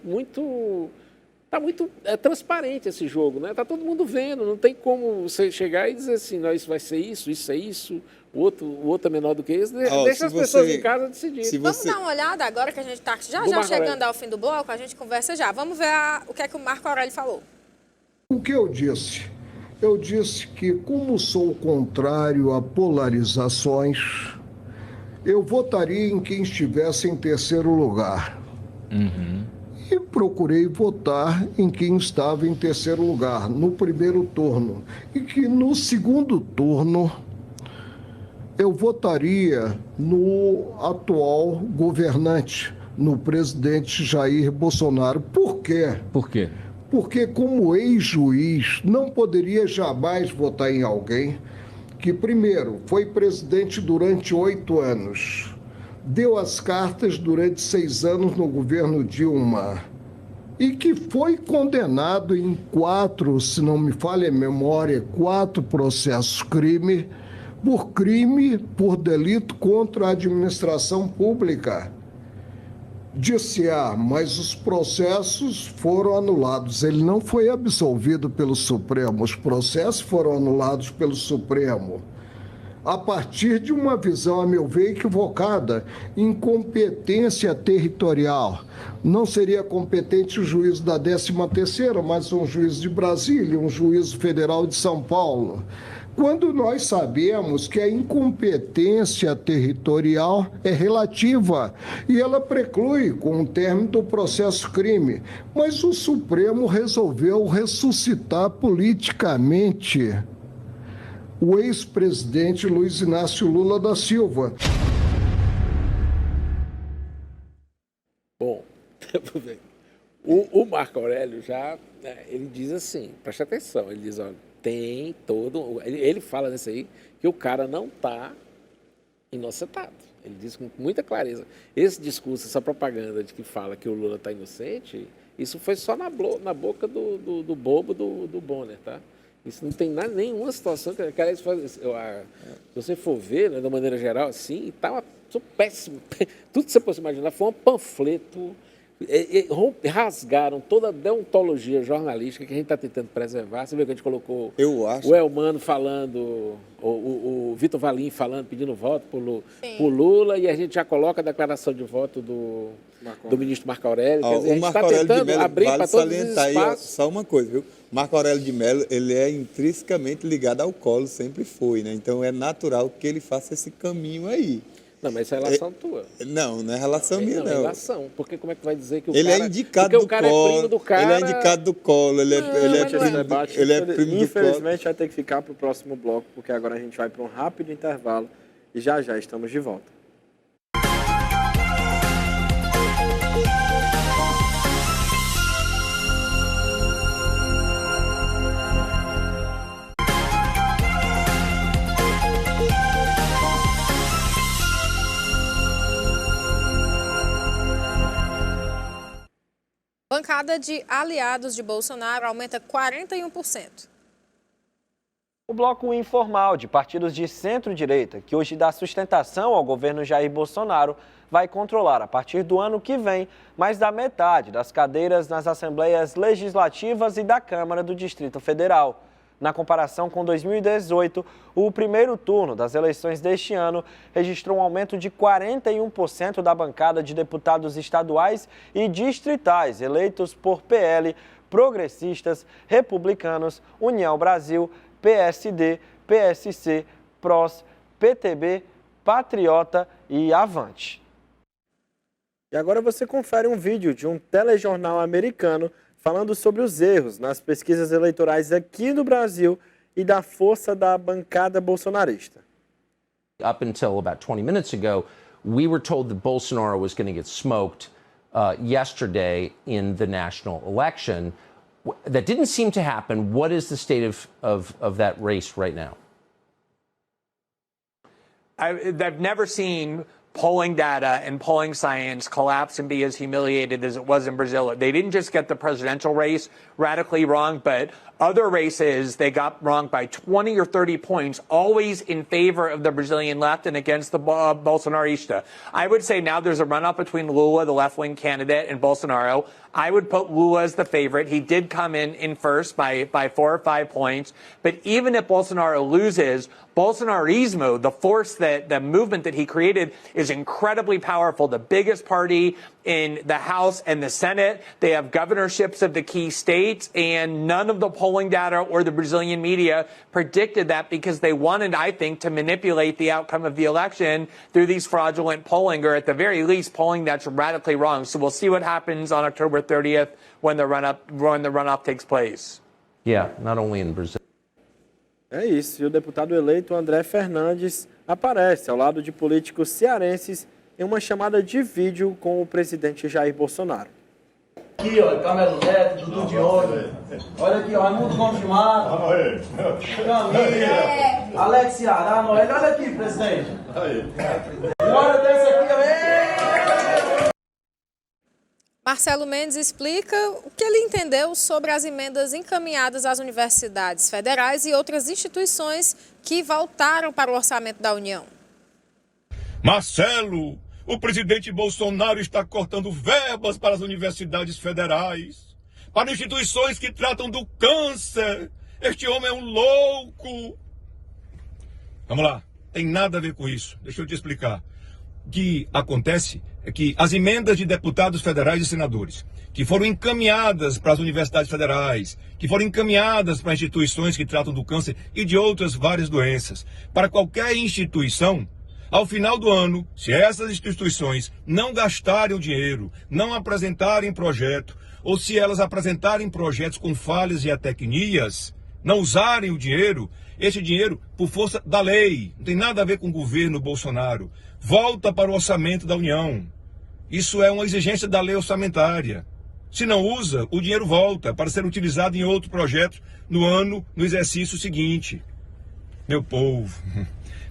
transparente esse jogo, né? Está todo mundo vendo, não tem como você chegar e dizer assim, não, isso vai ser isso é isso, o outro é menor do que isso. Deixa as pessoas em casa decidir. Vamos dar uma olhada agora que a gente está já chegando ao fim do bloco, a gente conversa já. Vamos ver o que é que o Marco Aurélio falou. O que eu disse? Eu disse que, como sou contrário a polarizações, eu votaria em quem estivesse em terceiro lugar. E procurei votar em quem estava em terceiro lugar, no primeiro turno. E que no segundo turno eu votaria no atual governante, no presidente Jair Bolsonaro. Por quê? Por quê? Porque, como ex-juiz, não poderia jamais votar em alguém que, primeiro, foi presidente durante 8 anos, deu as cartas durante 6 anos no governo Dilma e que foi condenado em 4, se não me falha a memória, 4 processos crime por delito contra a administração pública. Disse, mas os processos foram anulados. Ele não foi absolvido pelo Supremo, os processos foram anulados pelo Supremo. A partir de uma visão, a meu ver, equivocada, incompetência territorial. Não seria competente o juízo da 13ª, mas um juízo de Brasília, um juízo federal de São Paulo. Quando nós sabemos que a incompetência territorial é relativa e ela preclui com o término do processo crime, mas o Supremo resolveu ressuscitar politicamente o ex-presidente Luiz Inácio Lula da Silva. Bom, o Marco Aurélio ele diz assim, preste atenção, ele diz, olha, tem todo... Ele fala nisso aí, que o cara não está inocentado. Ele diz com muita clareza. Esse discurso, essa propaganda de que fala que o Lula está inocente, isso foi só na boca do bobo do Bonner, tá? Isso não tem nenhuma situação que se você for ver, né, de uma maneira geral, assim, está péssimo. Tudo que você possa imaginar foi um panfleto. Rasgaram toda a deontologia jornalística que a gente está tentando preservar. Você viu que a gente colocou o Elmano falando, o Vitor Valim falando, pedindo voto por Lula, e a gente já coloca a declaração de voto do ministro Marco Aurélio. Quer dizer, a gente está tentando abrir para todos os espaços. Só uma coisa, viu? Marco Aurélio de Mello, ele é intrinsecamente ligado ao Collor, sempre foi, né? Então é natural que ele faça esse caminho aí. Não, mas isso é relação tua. Não é relação minha, não. É relação. Porque como é que vai dizer que o ele cara... é indicado do Collor. É primo do cara. Ele é indicado do Collor. Ele é primo do Collor. Infelizmente vai ter que ficar para o próximo bloco, porque agora a gente vai para um rápido intervalo e já estamos de volta. Bancada de aliados de Bolsonaro aumenta 41%. O bloco informal de partidos de centro-direita, que hoje dá sustentação ao governo Jair Bolsonaro, vai controlar, a partir do ano que vem, mais da metade das cadeiras nas assembleias legislativas e da Câmara do Distrito Federal. Na comparação com 2018, o primeiro turno das eleições deste ano registrou um aumento de 41% da bancada de deputados estaduais e distritais eleitos por PL, progressistas, republicanos, União Brasil, PSD, PSC, PROS, PTB, Patriota e Avante. E agora você confere um vídeo de um telejornal americano falando sobre os erros nas pesquisas eleitorais aqui no Brasil e da força da bancada bolsonarista. Up until about 20 minutes ago, we were told that Bolsonaro was going to get smoked yesterday in the national election. That didn't seem to happen. What is the state of that race right now? I've never seen polling data and polling science collapse and be as humiliated as it was in Brazil. They didn't just get the presidential race radically wrong, but other races they got wrong by 20 or 30 points, always in favor of the Brazilian left and against the Bolsonarista. I would say now there's a runoff between Lula, the left-wing candidate, and Bolsonaro. I would put Lula as the favorite. He did come in first by 4 or 5 points. But even if Bolsonaro loses, Bolsonarismo, the force the movement that he created, is incredibly powerful. The biggest party in the House and the Senate. They have governorships of the key states, and none of the polling data or the Brazilian media predicted that because they wanted, I think, to manipulate the outcome of the election through these fraudulent polling, or at the very least, polling that's radically wrong. So we'll see what happens on October 30th when the runoff takes place. Yeah, not only in Brazil. É isso, e o deputado eleito André Fernandes aparece ao lado de políticos cearenses em uma chamada de vídeo com o presidente Jair Bolsonaro. Aqui, ó, Camelo Neto, Dudu Diogo. Olha aqui, ó, Raimundo Gomes de Mato. Camila, Alex Ceará, Noel. Olha aqui, presidente. Olha desse aqui, ó. Marcelo Mendes explica o que ele entendeu sobre as emendas encaminhadas às universidades federais e outras instituições que voltaram para o orçamento da União. Marcelo, o presidente Bolsonaro está cortando verbas para as universidades federais, para instituições que tratam do câncer. Este homem é um louco. Vamos lá, tem nada a ver com isso. Deixa eu te explicar. O que acontece é que as emendas de deputados federais e senadores, que foram encaminhadas para as universidades federais, que foram encaminhadas para instituições que tratam do câncer e de outras várias doenças, para qualquer instituição, ao final do ano, se essas instituições não gastarem o dinheiro, não apresentarem projeto, ou se elas apresentarem projetos com falhas e atecnias, não usarem o dinheiro, esse dinheiro, por força da lei, não tem nada a ver com o governo Bolsonaro, volta para o orçamento da União. Isso é uma exigência da lei orçamentária. Se não usa, o dinheiro volta para ser utilizado em outro projeto no exercício seguinte. Meu povo,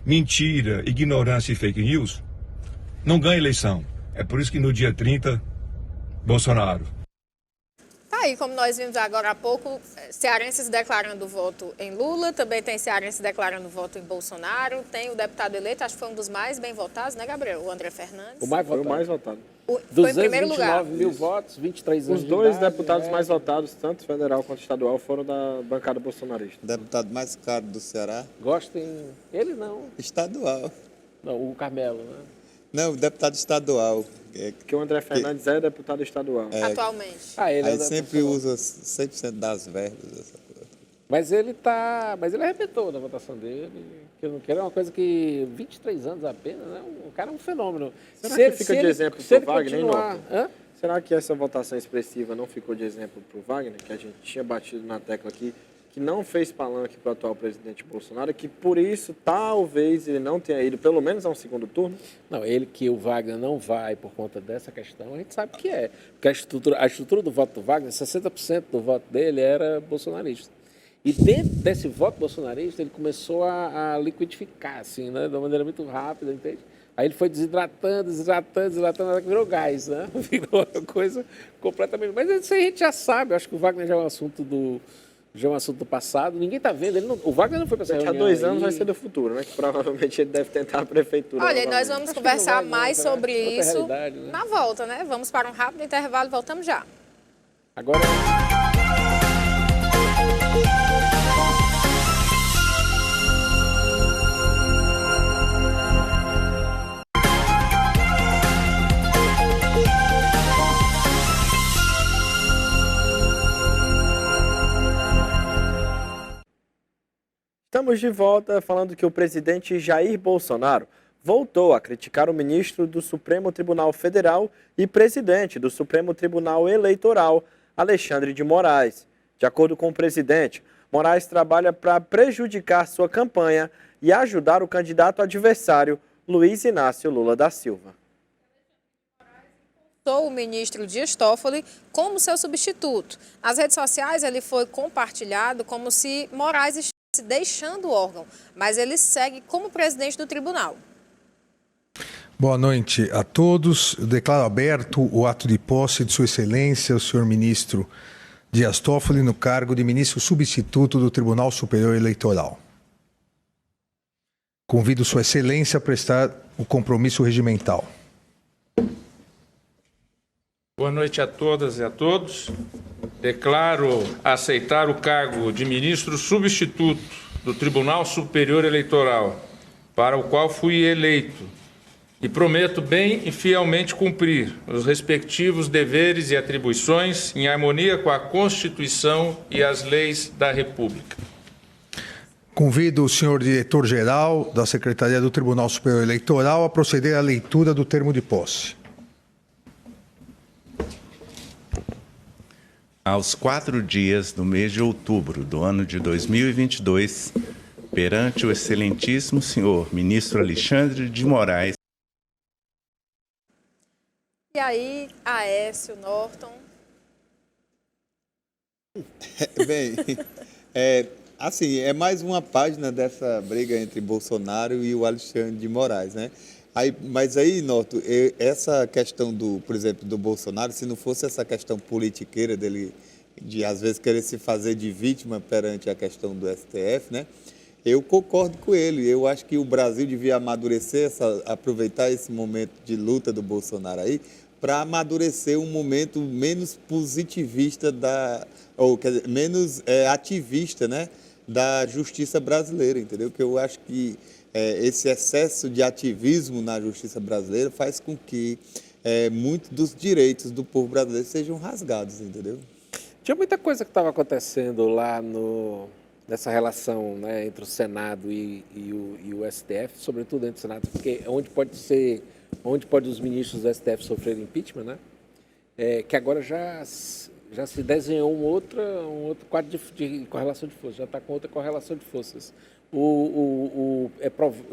mentira, ignorância e fake news não ganha eleição. É por isso que no dia 30, Bolsonaro. Tá aí, como nós vimos agora há pouco, cearenses declarando voto em Lula, também tem cearenses declarando voto em Bolsonaro, tem o deputado eleito, acho que foi um dos mais bem votados, né, Gabriel? O André Fernandes. O mais votado. Foi em primeiro lugar. 229 mil votos, 23 anos Os dois de idade, deputados mais votados, tanto federal quanto estadual, foram da bancada bolsonarista. Deputado mais caro do Ceará? Gostem. Ele não. Estadual. Não, o Carmelo, né? Não, o deputado estadual. Porque o André Fernandes é deputado estadual. Atualmente. Ele aí sempre usa 100% das verbas. Mas ele arrebentou na votação dele. Que eu não quero, é uma coisa que 23 anos apenas, né? O cara é um fenômeno. Será que fica de exemplo para o Wagner? Será que essa votação expressiva não ficou de exemplo para o Wagner, que a gente tinha batido na tecla aqui, que não fez palanque para o atual presidente Bolsonaro, que por isso talvez ele não tenha ido pelo menos a um segundo turno? Não, que o Wagner não vai por conta dessa questão, a gente sabe que é. Porque a estrutura do voto do Wagner, 60% do voto dele era bolsonarista. E dentro desse voto bolsonarista, ele começou a liquidificar, assim, né, de uma maneira muito rápida, entende? Aí ele foi desidratando, até que virou gás, né? Virou uma coisa completamente... Mas isso aí a gente já sabe, acho que o Wagner já é um assunto do passado, ninguém está vendo. O Wagner não foi para essa reunião. Daqui a 2 anos vai ser do futuro, né? Que provavelmente ele deve tentar a prefeitura. Olha, e nós vamos conversar mais sobre isso né? na volta, né? Vamos para um rápido intervalo e voltamos já. Agora... Estamos de volta falando que o presidente Jair Bolsonaro voltou a criticar o ministro do Supremo Tribunal Federal e presidente do Supremo Tribunal Eleitoral, Alexandre de Moraes. De acordo com o presidente, Moraes trabalha para prejudicar sua campanha e ajudar o candidato adversário, Luiz Inácio Lula da Silva. O ministro Dias Toffoli como seu substituto. Nas redes sociais ele foi compartilhado como se Moraes estivesse deixando o órgão, mas ele segue como presidente do tribunal. Boa noite a todos. Eu declaro aberto o ato de posse de Sua Excelência, o senhor ministro Dias Toffoli, no cargo de ministro substituto do Tribunal Superior Eleitoral. Convido Sua Excelência a prestar o compromisso regimental. Boa noite a todas e a todos. Declaro aceitar o cargo de ministro substituto do Tribunal Superior Eleitoral, para o qual fui eleito, e prometo bem e fielmente cumprir os respectivos deveres e atribuições em harmonia com a Constituição e as leis da República. Convido o senhor diretor-geral da Secretaria do Tribunal Superior Eleitoral a proceder à leitura do termo de posse. Aos 4 dias do mês de outubro do ano de 2022, perante o excelentíssimo senhor ministro Alexandre de Moraes. E aí, Aécio, Norton? Bem, assim, é mais uma página dessa briga entre Bolsonaro e o Alexandre de Moraes, né? Mas aí, Norton, essa questão por exemplo, do Bolsonaro, se não fosse essa questão politiqueira dele, de às vezes querer se fazer de vítima perante a questão do STF, né? Eu concordo com ele. Eu acho que o Brasil devia amadurecer, aproveitar esse momento de luta do Bolsonaro aí, para amadurecer um momento menos positivista, menos ativista, né, da justiça brasileira, entendeu? Que eu acho que esse excesso de ativismo na justiça brasileira faz com que muitos dos direitos do povo brasileiro sejam rasgados, entendeu? Tinha muita coisa que estava acontecendo lá nessa relação, né, entre o Senado e o STF, sobretudo entre o Senado, porque onde pode os ministros do STF sofrerem impeachment, né? Que agora já se desenhou um outro quadro de correlação de forças, já está com outra correlação de forças.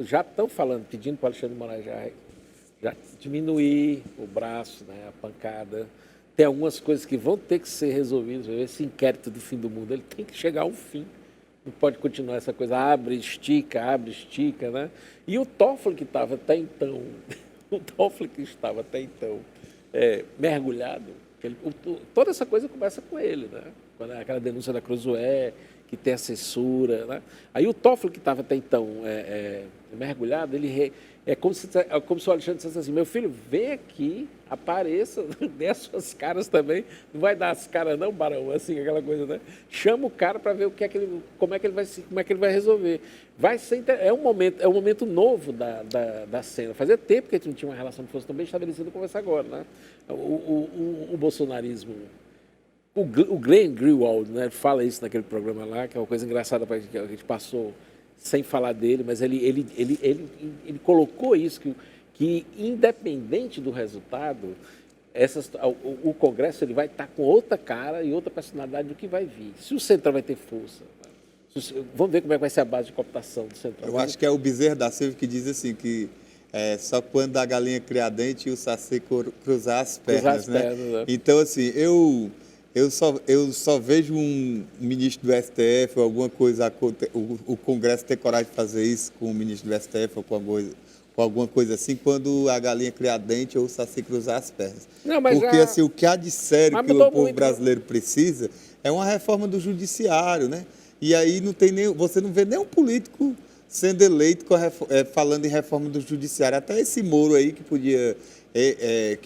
Já estão falando, pedindo para o Alexandre de Moraes já diminuir o braço, né, a pancada. Tem algumas coisas que vão ter que ser resolvidas. Esse inquérito do fim do mundo, ele tem que chegar ao fim. Não pode continuar essa coisa, abre, estica, né? E o Toffoli, que estava até então, mergulhado, toda essa coisa começa com ele, né? Quando aquela denúncia da Cruzoé, que tem a censura, né? Aí o Toffoli, que estava até então mergulhado, é como se o Alexandre dissesse assim: meu filho, vem aqui, apareça, dê as suas caras também. Não vai dar as caras não, Barão, assim, aquela coisa, né? Chama o cara para ver como é que ele vai resolver. É um momento novo da cena. Fazia tempo que a gente não tinha uma relação de força tão bem estabelecida como essa agora, né? O bolsonarismo. O Glenn Greenwald, né, fala isso naquele programa lá, que é uma coisa engraçada que a gente passou sem falar dele, mas ele colocou isso, que independente do resultado, o Congresso ele vai estar com outra cara e outra personalidade do que vai vir. Se o Centrão vai ter força, vamos ver como é que vai ser a base de cooptação do Centrão. Eu acho que é o Bezerra da Silva que diz assim, que só quando a galinha criar dente e o saci cruzar as pernas, né? Então, assim, eu só vejo um ministro do STF ou alguma coisa, o Congresso ter coragem de fazer isso com o ministro do STF ou com alguma coisa assim, quando a galinha criar dente ou o saci cruzar as pernas. Porque assim, o que há de sério que o povo brasileiro precisa é uma reforma do judiciário, né? E aí você não vê nenhum político sendo eleito falando em reforma do judiciário. Até esse Moro aí que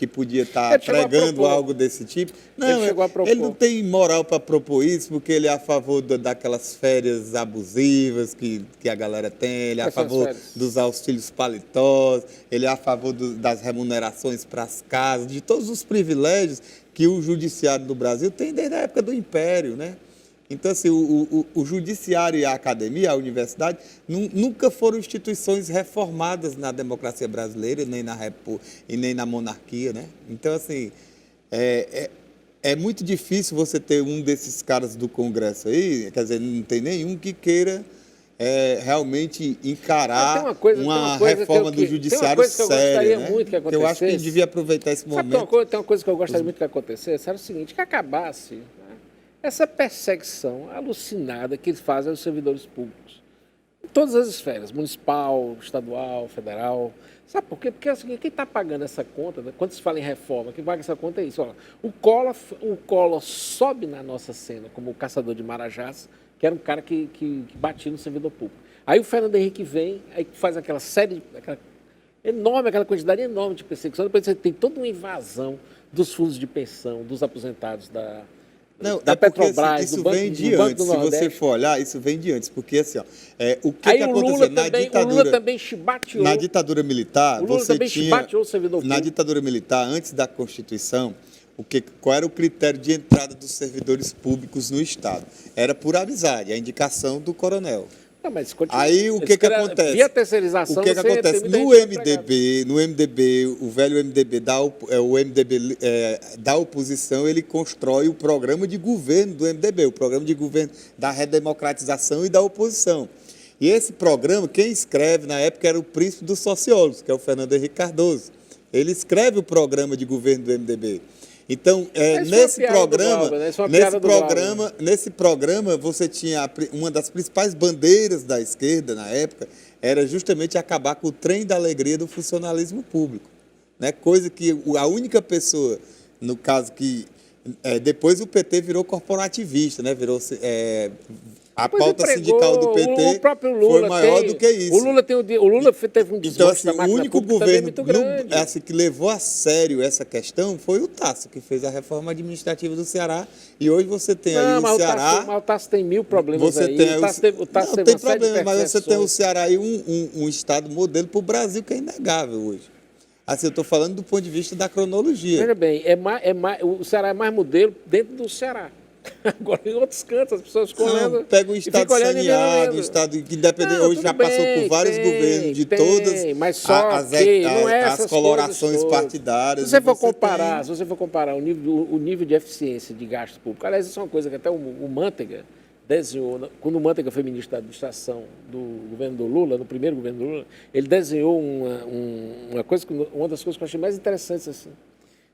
podia estar pregando algo desse tipo. Não, ele não tem moral para propor isso, porque ele é a favor daquelas férias abusivas que a galera tem, ele é a favor dos auxílios paletós, ele é a favor das remunerações para as casas, de todos os privilégios que o judiciário do Brasil tem desde a época do Império, né? Então, assim, o judiciário e a academia, a universidade, nunca foram instituições reformadas na democracia brasileira, nem na e nem na monarquia, né? Então, assim, é muito difícil você ter um desses caras do Congresso aí, quer dizer, não tem nenhum que queira realmente encarar uma reforma do judiciário séria, né? Muito que acontecesse. Eu acho que a gente devia aproveitar esse momento. Tem uma coisa que eu gostaria muito que acontecesse, era o seguinte, que acabasse essa perseguição alucinada que eles fazem aos servidores públicos. Em todas as esferas, municipal, estadual, federal. Sabe por quê? Porque é o seguinte, quem está pagando essa conta, né? Quando se fala em reforma, quem paga essa conta é isso. Olha, o Collor sobe na nossa cena como o caçador de marajás, que era um cara que batia no servidor público. Aí o Fernando Henrique vem, aí faz aquela série, aquela quantidade enorme de perseguição, depois você tem toda uma invasão dos fundos de pensão, dos aposentados da Petrobras, isso do Banco, vem de do Banco antes, do se Nordeste. você for olhar, isso vem de antes, porque assim, ó, o que aí aconteceu na ditadura... O Lula também chibateou. Na ditadura militar, o Lula você também tinha... chibateou o servidor público. Na ditadura militar, antes da Constituição, qual era o critério de entrada dos servidores públicos no Estado? Era por amizade, a indicação do coronel. Não, mas continua. Aí o que acontece? Via terceirização, o que acontece? No MDB, o velho MDB da oposição, ele constrói o programa de governo do MDB, o programa de governo da redemocratização e da oposição. E esse programa, quem escreve na época era o príncipe dos sociólogos, que é o Fernando Henrique Cardoso. Ele escreve o programa de governo do MDB. Então, nesse programa, você tinha uma das principais bandeiras da esquerda na época, era justamente acabar com o trem da alegria do funcionalismo público, né? Coisa que a única pessoa, no caso que depois o PT virou corporativista, né? Virou a pauta sindical do PT foi maior do que isso. O Lula teve um desmonte da máquina o único pública governo muito grande. Que levou a sério essa questão foi o Tasso, que fez a reforma administrativa do Ceará. E hoje você tem aí o Ceará... Mas o Tasso tem mil problemas você aí. Tem o Tasso não tem problema, mas você tem o Ceará aí um estado modelo para o Brasil que é inegável hoje. Assim, eu estou falando do ponto de vista da cronologia. Veja bem, o Ceará é mais modelo dentro do Ceará. Agora, em outros cantos, as pessoas correndo. Pega o estado saneado, o estado que independente, hoje já passou por vários governos de todas as colorações partidárias. Se você for comparar o nível de eficiência de gasto público, aliás, isso é uma coisa que até o Manteiga desenhou, quando o Manteiga foi ministro da administração do governo do Lula, no primeiro governo do Lula, ele desenhou uma das coisas que eu achei mais interessantes assim.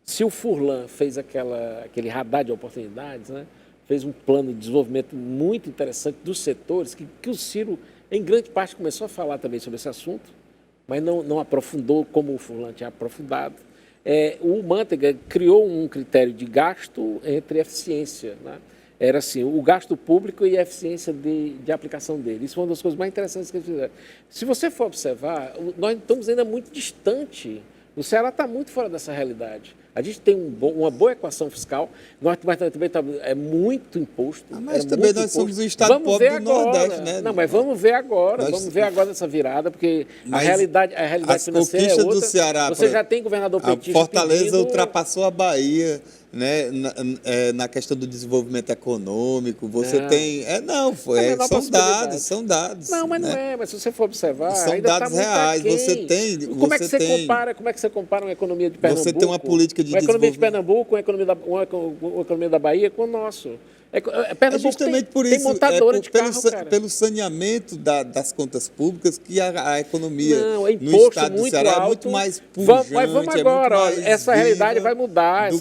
Se o Furlan fez aquele radar de oportunidades, né, fez um plano de desenvolvimento muito interessante dos setores, que o Ciro, em grande parte, começou a falar também sobre esse assunto, mas não aprofundou como o Furlan tinha aprofundado. O Manteiga criou um critério de gasto entre eficiência, né? Era assim, o gasto público e a eficiência de aplicação dele. Isso foi uma das coisas mais interessantes que eles fizeram. Se você for observar, nós estamos ainda muito distante. O Ceará está muito fora dessa realidade. A gente tem uma boa equação fiscal, mas também é muito imposto. Mas também nós somos um estado pobre do Nordeste, né? Não, mas vamos ver agora. Vamos ver agora essa virada, porque a realidade financeira é outra. Do Ceará, você já tem governador petista a Fortaleza ultrapassou a Bahia, né, na questão do desenvolvimento econômico. Você tem... São dados. Não, mas não é. Mas se você for observar, são ainda dados tá muito reais. aquém. Como é que você compara uma economia de Pernambuco? Você tem uma política de economia de Pernambuco, uma economia da Bahia com o nosso. Pernambuco justamente por tem isso, montadora de carro, cara. pelo saneamento das contas públicas que a economia no estado do Ceará é muito mais pujante. Mas vamos agora, essa realidade vai mudar, Pelo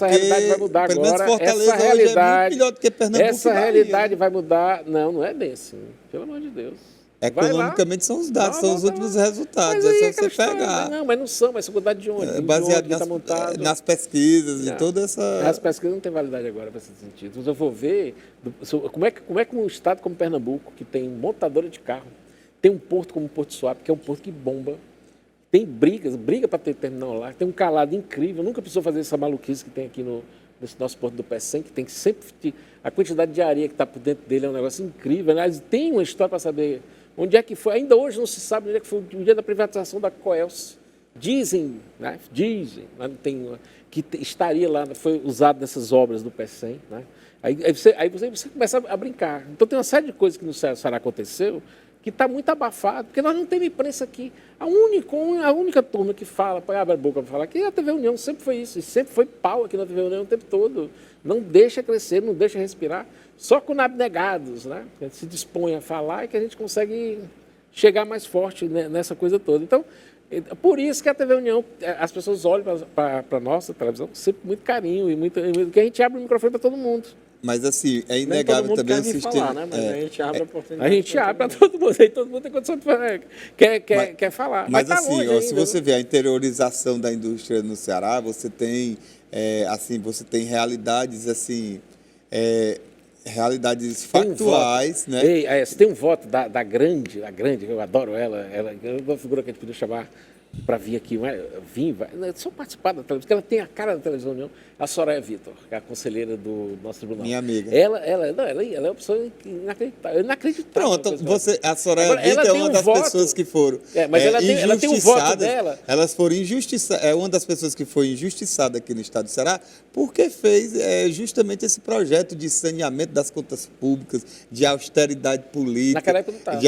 menos agora. Fortaleza hoje é muito melhor do que Pernambuco. Essa realidade vai mudar. Não é bem assim, pelo amor de Deus. Economicamente são os dados, são os últimos resultados, é só você pegar. Não, mas não são, mas são quantidade de onde? Baseado nas pesquisas, em toda essa... As pesquisas não têm validade agora para esse sentido. Se eu for ver, como é que um estado como Pernambuco, que tem montadora de carro, tem um porto como o Porto Suape, que é um porto que bomba, tem briga para ter terminal lá, tem um calado incrível, nunca precisou fazer essa maluquice que tem aqui nesse nosso porto do Pecém, que tem que sempre... A quantidade de areia que está por dentro dele é um negócio incrível. Aliás, tem uma história para saber... Onde é que foi? Ainda hoje não se sabe onde é que foi o dia da privatização da Coelce. dizem, né? Dizem, que estaria lá, foi usado nessas obras do PECEM, né? Aí você começa a brincar. Então tem uma série de coisas que no Ceará aconteceu que está muito abafado, porque nós não temos imprensa aqui. A única turma que fala, abre a boca para falar, que a TV União sempre foi isso, e sempre foi pau aqui na TV União o tempo todo. Não deixa crescer, não deixa respirar. Só com abnegados, né? A gente se dispõe a falar e que a gente consegue chegar mais forte nessa coisa toda. Então, por isso que a TV União, as pessoas olham para a nossa televisão sempre com muito carinho e que a gente abre o microfone para todo mundo. Mas assim, é inegável também o sistema. Falar, né? Mas a gente abre a oportunidade. A gente abre para todo mundo, aí todo mundo tem condição de falar, quer falar. Mas tá assim, longe se você vê a interiorização da indústria no Ceará, você tem realidades assim, realidades factuais, né? Você tem um voto da grande, eu adoro ela é uma figura que a gente podia chamar para vir aqui, só participar da televisão, porque ela tem a cara da televisão União, a Soraya Vitor, que é a conselheira do nosso tribunal. Minha amiga. Ela é uma pessoa inacreditável. Pronto, a Soraya Vitor é uma das pessoas que foram mas ela tem um voto dela. Elas foram injustiçadas, é uma das pessoas que foi injustiçada aqui no estado do Ceará, porque fez justamente esse projeto de saneamento das contas públicas, de austeridade política, naquela época não estava.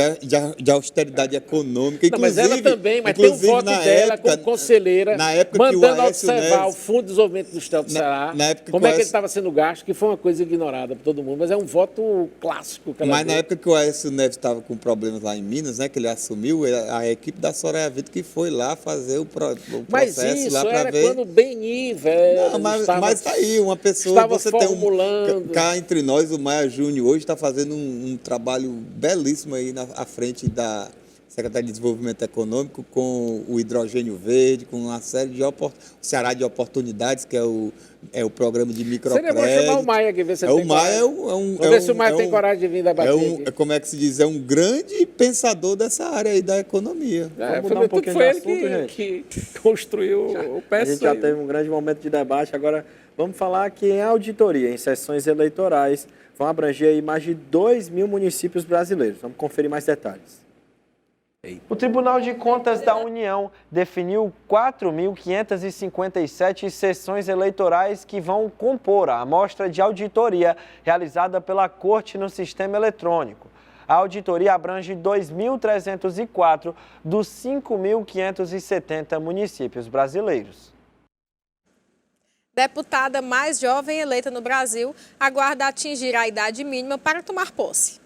De austeridade econômica. Não, mas ela também, mas tem um voto dela como conselheira, mandando observar o Fundo de Desenvolvimento do Estado do Ceará, como é que ele estava sendo gasto, que foi uma coisa ignorada por todo mundo, mas é um voto clássico. Mas na época que o Aécio Neves estava com problemas lá em Minas, né, que ele assumiu, a equipe da Soraya Vitor que foi lá fazer o processo mas isso lá para ver. Quando bem velho. Mas tá aí, uma pessoa, você tem cá entre nós, o Maia Júnior hoje está fazendo um trabalho belíssimo aí à frente da Secretaria de Desenvolvimento Econômico, com o hidrogênio verde, com uma série de o Ceará de Oportunidades, que é o programa de microcrédito. Seria bom chamar o Maia aqui, ver se ele tem coragem. Vamos ver se o Maia tem coragem de vir debater. Como é que se diz? É um grande pensador dessa área aí da economia. Vamos mudar um pouquinho de assunto, gente. Que construiu o PECEM. A gente já teve um grande momento de debate, agora vamos falar que em auditoria, em sessões eleitorais, vão abranger aí mais de 2.000 municípios brasileiros. Vamos conferir mais detalhes. O Tribunal de Contas da União definiu 4.557 sessões eleitorais que vão compor a amostra de auditoria realizada pela Corte no sistema eletrônico. A auditoria abrange 2.304 dos 5.570 municípios brasileiros. Deputada mais jovem eleita no Brasil aguarda atingir a idade mínima para tomar posse.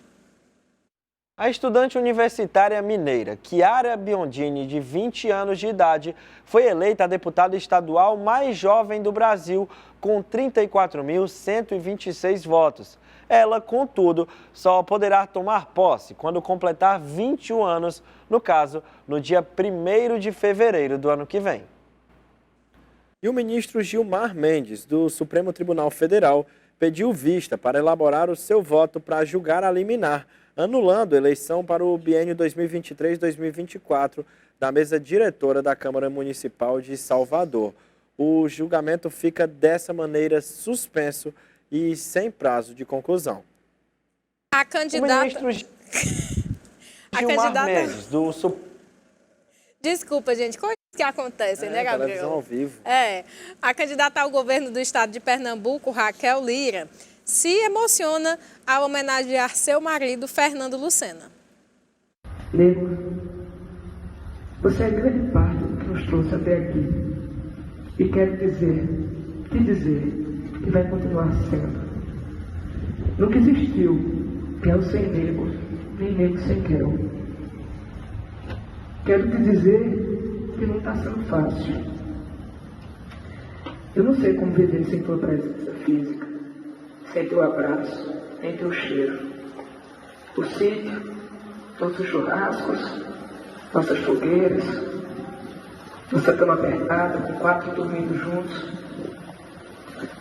A estudante universitária mineira Chiara Biondini, de 20 anos de idade, foi eleita a deputada estadual mais jovem do Brasil, com 34.126 votos. Ela, contudo, só poderá tomar posse quando completar 21 anos, no caso, no dia 1º de fevereiro do ano que vem. E o ministro Gilmar Mendes, do Supremo Tribunal Federal, pediu vista para elaborar o seu voto para julgar a liminar, anulando a eleição para o biênio 2023-2024 da mesa diretora da Câmara Municipal de Salvador. O julgamento fica dessa maneira suspenso e sem prazo de conclusão. A candidata... Gilmar Mendes, do Desculpa, gente, coisas que acontecem, né, Gabriel? Televisão ao vivo. A candidata ao governo do estado de Pernambuco, Raquel Lira, se emociona ao homenagear seu marido, Fernando Lucena. Nego, você é grande parte do que nos trouxe até aqui. E quero te dizer, que vai continuar sendo. Nunca existiu quero sem nego, nem nego sem quero. Quero te dizer que não está sendo fácil. Eu não sei como viver sem tua presença física, sem teu abraço, nem teu cheiro. O sítio, todos os churrascos, nossas fogueiras, nossa cama apertada, com 4 dormindo juntos.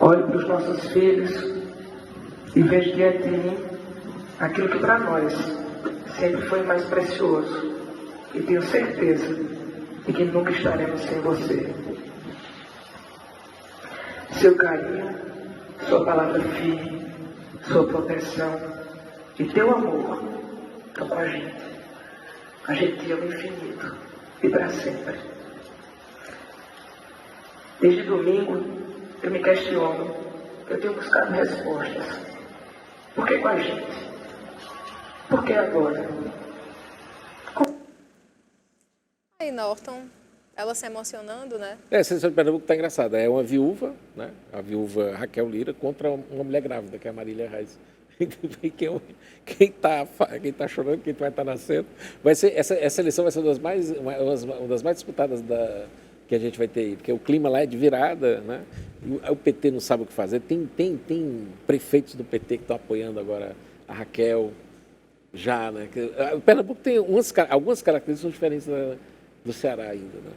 Olho para os nossos filhos e vejo diante de mim aquilo que para nós sempre foi mais precioso. E tenho certeza de que nunca estaremos sem você. Seu carinho, sua palavra firme, sua proteção e teu amor estão com a gente. A gente te ama infinito e para sempre. Desde domingo, eu me questiono, eu tenho buscado respostas. Por que com a gente? Por que agora? Aí, Norton, ela se emocionando, né? A seleção de Pernambuco está engraçada. É uma viúva, né? A viúva Raquel Lira contra uma mulher grávida, que é a Marília Reis. Quem tá chorando, quem vai estar nascendo. Essa eleição vai ser uma das mais disputadas que a gente vai ter aí, porque o clima lá é de virada, né? E o PT não sabe o que fazer. Tem prefeitos do PT que estão apoiando agora a Raquel, já, né? O Pernambuco tem algumas características diferentes do Ceará ainda, né?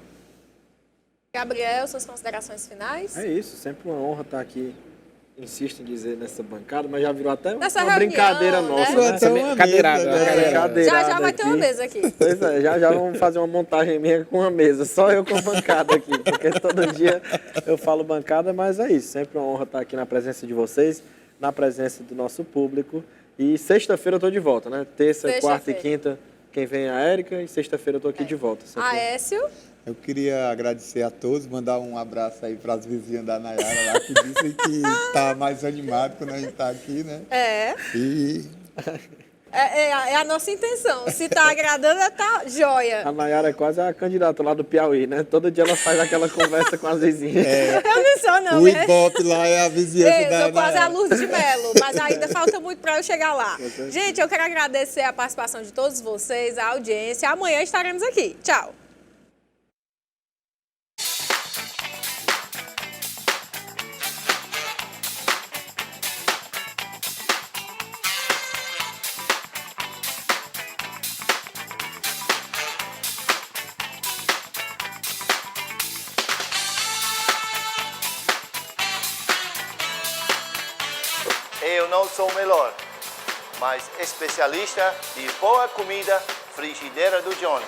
Gabriel, suas considerações finais? É isso, sempre uma honra estar aqui. Insisto em dizer nessa bancada, mas já virou até Nessa uma brincadeira nossa, né? Essa cadeirada. Já vai ter uma mesa aqui. Pois é, já vamos fazer uma montagem minha com uma mesa, só eu com a bancada aqui, porque todo dia eu falo bancada, mas é isso, sempre uma honra estar aqui na presença de vocês, na presença do nosso público. E sexta-feira eu estou de volta, né? Terça, quarta e quinta, quem vem é a Érica, e sexta-feira eu estou aqui de volta. Aécio? Eu queria agradecer a todos, mandar um abraço aí para as vizinhas da Nayara lá, que dizem que tá mais animado quando a gente tá aqui, né? E... É a nossa intenção. Se tá agradando, tá joia. A Nayara é quase a candidata lá do Piauí, né? Todo dia ela faz aquela conversa com as vizinhas. Eu não sou, não. O Ibope lá é a vizinhança da Eu sou quase Nayara. a Lourdes de Melo, mas ainda falta muito para eu chegar lá. Gente, eu quero agradecer a participação de todos vocês, a audiência. Amanhã estaremos aqui. Tchau. Eu não sou o melhor, mas especialista de boa comida, frigideira do Johnny.